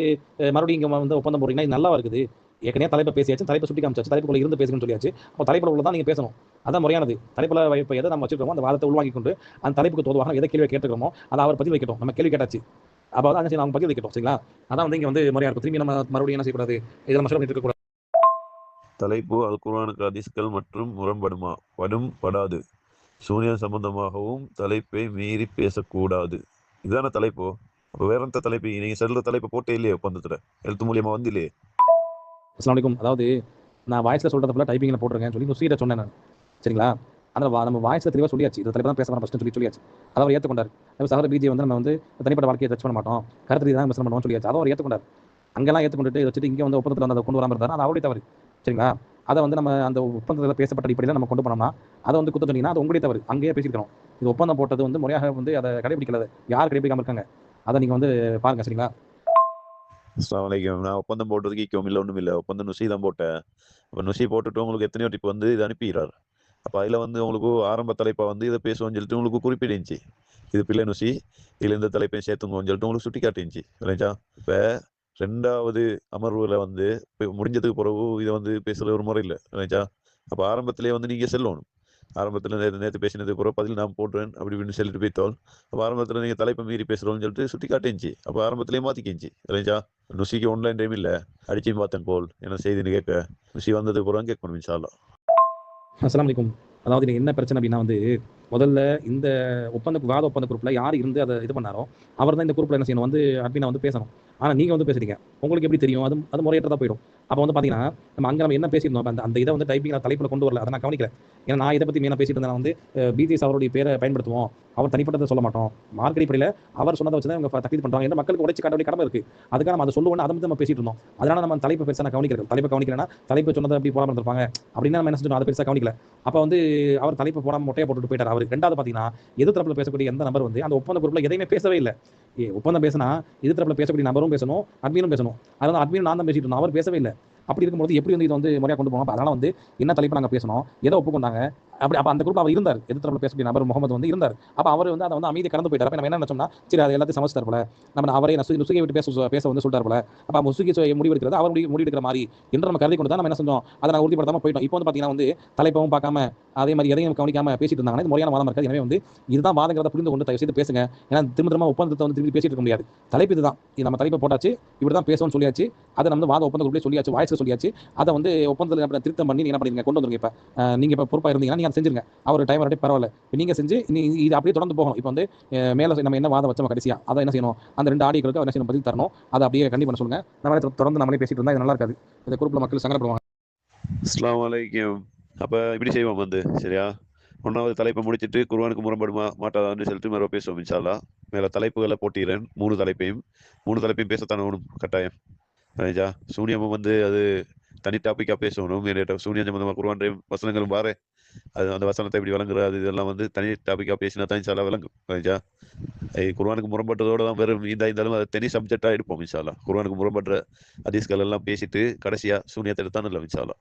மறுபடியும் இங்கே வந்து ஒப்பந்தம் போடுறீங்கன்னா இது நல்லா இருக்குது. ஏற்கனவே தலைப்பை பேசியாச்சு, தலைப்பை சுட்டி காமிச்சாச்சு, தலைப்புக்குள்ள இருந்து பேசணும்னு சொல்லியாச்சு. அப்போ தலைப்பில் உள்ள தான் நீங்கள் பேசணும், அதான் முறையானது. தலைப்பில் இப்போ எதை நம்ம வச்சுருக்கோமோ அந்த வாதத்தை உள்வாங்கி கொண்டு அந்த தலைப்புக்கு தோதுவாக எதை கேள்வி கேட்டுக்கிறோமோ அதை அவர் பதில் வைக்கட்டும். நம்ம கேள்வி கேட்டாச்சு, அப்போ வந்து அங்கே அவங்க பதில் வைக்கட்டும். சரிங்களா? அதான் வந்து இங்கே வந்து முறையாக இருக்கும். திரும்பி நம்ம மறுபடியும் என்ன செய்யக்கூடாது, இதில் நம்ம சொல்லிட்டு இருக்கக்கூடாது. தலைப்பு அல் குர்ஆனுக்கு ஹதீஸ்கள் மற்றும் முரண்படுமா? படாது. சூனியம் சம்பந்தமாகவும் தலைப்பை மீறி பேசக்கூடாது. இதான தலைப்போ? அப்போ வேற எந்த தலைப்பு நீங்க செல்ற தலைப்பை போட்டே இல்லையே, ஒப்பந்தத்துல எழுத்து மூலியமா வந்து இல்லையே. அஸ்ஸலாமு அலைக்கும். அதாவது நான் வாய்ஸில் சொல்கிறத ஃபுல்லாக டைப்பிங்கில் போட்டிருக்கேன் சொல்லி நுசீரை சொன்னேன் நான். சரிங்களா? அந்த நம்ம வாய்ஸில் தெளிவாக சொல்லியாச்சு, இந்த தலைப்பு தான் பேச ஃபஸ்ட்டு சொல்லியாச்சு. அதை அவர் ஏற்றுக்கொண்டார். சகோதர பிஜே வந்து நம்ம வந்து தனிப்பட்ட வாழ்க்கையை டச் பண்ண மாட்டோம், கருத்து தான் பேச மாட்டோம்னு சொல்லியாச்சு. அதை அவர் ஏற்றுக்கொண்டார். அங்கெல்லாம் ஏற்றுக்கொண்டுட்டு வச்சுட்டு இங்கே வந்து ஒப்பந்தத்தில் வந்து அதை கொண்டு வராமல் இருந்தார், அது அவருடைய தவறு. சரிங்களா? அதை வந்து நம்ம அந்த ஒப்பந்தத்தில் பேசப்பட்ட அடிப்படையில் நம்ம கொண்டு போனோம்னா அதை வந்து குத்த சொன்னீங்கன்னா அது உங்களுடைய தவறு. அங்கேயே பேசியிருக்கணும். இது ஒப்பந்தம் போட்டது வந்து முறையாக வந்து அதை கடைபிடிக்கல, யார் கடைபிடிக்காமல் இருக்காங்க அதை நீங்கள் வந்து பாருங்கள். சரிங்களா? அஸ்ஸலாமு அலைக்கும். நான் ஒப்பந்தம் போட்டதுக்கு ஈக்கும் இல்லை, ஒன்றும் இல்லை. ஒப்பந்தம் நுசி தான் போட்டேன். அப்போ நுசி போட்டுட்டு உங்களுக்கு எத்தனையோ டிப் வந்து இது அனுப்பிடுறார். அப்போ அதில் வந்து உங்களுக்கு ஆரம்ப தலைப்பை வந்து இதை பேசுவோன்னு சொல்லிட்டு உங்களுக்கு குறிப்பிடுச்சு, இது பிள்ளை நுசி, இதில் இந்த தலைப்பையும் சேர்த்துங்கன்னு சொல்லிட்டு உங்களுக்கு சுட்டி காட்டிச்சு. இல்லைச்சா? இப்போ ரெண்டாவது அமர்வுல வந்து முடிஞ்சதுக்கு பிறகு இதை வந்து பேசுறது ஒரு முறை இல்லை. இல்லைச்சா? அப்போ ஆரம்பத்திலேயே வந்து நீங்கள் செல்லணும். ஆரம்பத்தில் நேற்று பேசினதுக்கு பிறகு பதில் நான் போடுறேன் அப்படி இப்படின்னு சொல்லிட்டு போய்த்தோல். அப்போ ஆரம்பத்தில் நீங்கள் தலைப்பை மீறி பேசுகிறோன்னு சொல்லிட்டு சுட்டி காட்டிச்சு. அப்போ ஆரம்பத்திலேயே மாற்றிக்கிச்சு. இல்லைச்சா? நுசிக்கு ஆன்லைன் டைம் இல்லை, அடிச்சு பார்த்தேன் கோல் என்ன செய்தின்னு கேட்க. நுசி வந்ததுக்கு பிறகு கேட்கணும் இன்ஷா அல்லாஹ். அஸ்ஸலாமு அலைக்கும். அதாவது நீங்க என்ன பிரச்சனை அப்படின்னா வந்து, முதல்ல இந்த வாத ஒப்பந்த குரூப்ல யார் இருந்து அத இது பண்ணாரோ, அவர் தான் இந்த குரூப்ல என்ன செய்யணும் வந்து அட்மினா வந்து பேசணும். ஆனா நீங்க வந்து பேசுறீங்க. உங்களுக்கு எப்படி தெரியும்? அது அது முறையற்றதா போயிடும். அப்ப வந்து பார்த்தீங்கன்னா, நம்ம என்ன பேசியிருந்தோம், அப்ப அந்த அந்த இத வந்து டைப்பிங்ல தலைப்புல கொண்டு வரல. அத நான் கவனிக்கல. ஏன்னா நான் இத பத்தி மெயினா பேசிட்டு இருந்தேன். நான் வந்து பிஜேஎஸ் அவருடைய பேர பயன்படுத்துவோம். அவர் தனிப்பட்டத சொல்ல மாட்டோம். மார்க் அடிப்படையில அவர் சொன்னத வச்சு தான் இவங்க தக்லீத் பண்றாங்க. ஏன்னா மக்களுக்கு உடைச்சு காட்ட வேண்டிய கடமை இருக்கு. அதுக்காக நம்ம அத சொல்லுவோம்னு அத மட்டும் நம்ம பேசிட்டு இருந்தோம். அதனால நம்ம அந்த தலைப்ப பெருசா நான் கவனிக்கல. தலைப்ப கவனிக்கலன்னா, தலைப்பு சொன்னத அப்படி போடாம இருந்திருப்பாங்க. அப்படின்னு நம்ம என்ன செஞ்சோம், அத பெருசா கவனிக்கல. அப்ப வந்து அவர் தலைப்பு போடாம மொட்டைய போட்டுட்டு போயிட்டாரு அவரு. 2வது பார்த்தீங்கன்னா, எதிர் தரப்புல பேசக்கூடிய எந்த நபர் வந்து அந்த ஒப்பந்த குரூப்ல எதையுமே பேசவே இல்ல. ஒப்பந்தம் பேசினா, எதிர் தரப்புல பேசக்கூடிய நபரும் பேசணும், அட்மினும் பேசணும். அதனால அட்மின் நான் தான் பேசிட்டு இருந்தோம். அவர் பேசவே இல்ல. அப்படி இருக்கும்போது எப்படி வந்து இத வந்து முறையா கொண்டு போனோம். அதனால வந்து என்ன தலைப்பு நாங்க பேசணும், எத ஒப்புக்கொண்டாங்க. அப்ப அந்த குரூப்ல அவர் இருந்தார். எதிர் தரப்புல பேசக்கூடிய நபர் முகமது வந்து இருந்தார். அப்ப அவர் வந்து அத வந்து அமைதியா கடந்து போயிட்டாரு. அப்ப நம்ம என்ன நினைச்சோம்னா, சரி அது எல்லாத்தையும் சமைச்சிட்டார் போல. நம்ம அவரே நசுக்கி விட்டு பேச வந்து சொல்லிட்டார் போல. அப்ப முசுகி முடிவு எடுக்கிறது அவர் முடிவு எடுக்கிற மாரி என்று நம்ம கருதி கொண்டு தான் நம்ம என்ன செஞ்சோம், அதை நான் உறுதிப்படுத்தாம போயிட்டோம். இப்போ வந்து பாத்தீங்கன்னா வந்து தலைப்பவும் பார்க்காம அதே மாதிரி எதையும் கவனிக்காம பேசிட்டு இருந்தாங்கன்னா இது முறையான வாதம் இருக்காது. எனவே வந்து இதுதான் வாதங்கிறத புரிந்து கொண்டு தயவு செய்து பேசுங்க. ஏன்னா திரும்ப திரும்ப ஒப்பந்தத்தை வந்து திரும்பி பேசிட்டு இருக்க முடியாது. தலைப்பு இதுதான். இது நம்ம தலைப்பை போட்டாச்சு, இப்படிதான் பேசணும்னு சொல்லியாச்சு. அதை நம்ம வாத ஒப்பந்த குரூப்லேயே சொல்லியாச்சு, வாய்ஸ்ல சொல்லியாச்சு. அதை வந்து ஒப்பந்தத்தில் திருத்தம் பண்ணி நீங்க என்ன பண்ணிருங்க, கொண்டு வந்துருங்க. இப்போ நீங்க இப்போ பொறுப்பா இருந்தீங்கன்னா நீங்க அதை செஞ்சிருங்க. அவர் டைம் வரட்டே பரவாயில்ல. இப்ப நீங்க செஞ்சு இது அப்படியே தொடர்ந்து போகணும். இப்போ வந்து மேல நம்ம என்ன வாதம் வச்சோம் கடைசியா அதை என்ன செய்யணும், அந்த 2 ஆடியோக்களுக்கு என்ன செய்யணும், பதில் தரணும். அதை அப்படியே கண்டிப்பா பண்ண சொல்லுங்க. நம்மளே தொடர்ந்து நம்மளே பேசிட்டு இருந்தா இது நல்லா இருக்காது. இந்த குரூப்ல மக்கள் சங்கடப்படுவாங்க. அஸ்ஸலாமு அலைக்கும். அப்போ இப்படி செய்வோம் வந்து சரியா? 1வது தலைப்பை முடிச்சிட்டு குர்ஆனுக்கு முரண்படுமா மாட்டாதான்னு சொல்லிட்டு மறுபடியும் பேசுவோம் இன்ஷா அல்லாஹ். மேலே தலைப்புகளை போட்டிடுறேன் 3 தலைப்பையும் பேசத்தானே வேணும் கட்டாயம். ரைஜா சூனியமும் வந்து அது தனி டாப்பிக்காக பேசணும். என்கிட்ட சூனியம் சம்பந்தமாக குர்ஆன் வசனங்களும் பாரு, அது அந்த வசனத்தை எப்படி வழங்குறது, அது இதெல்லாம் வந்து தனி டாப்பிக்காக பேசினா தான் இன்ஷா அல்லாஹ் விளங்கும். ரைஜா குர்ஆனுக்கு முரண்பட்டதோடு தான் வெறும் இருந்தாலும் அது தனி சப்ஜெக்டாக எடுப்போம் இன்ஷா அல்லாஹ். குர்ஆனுக்கு முரண்படுற ஹதீஸ்கள் எல்லாம் பேசிட்டு கடைசியாக சூனியத்தை எடுத்தானே இல்லை இன்ஷா அல்லாஹ்.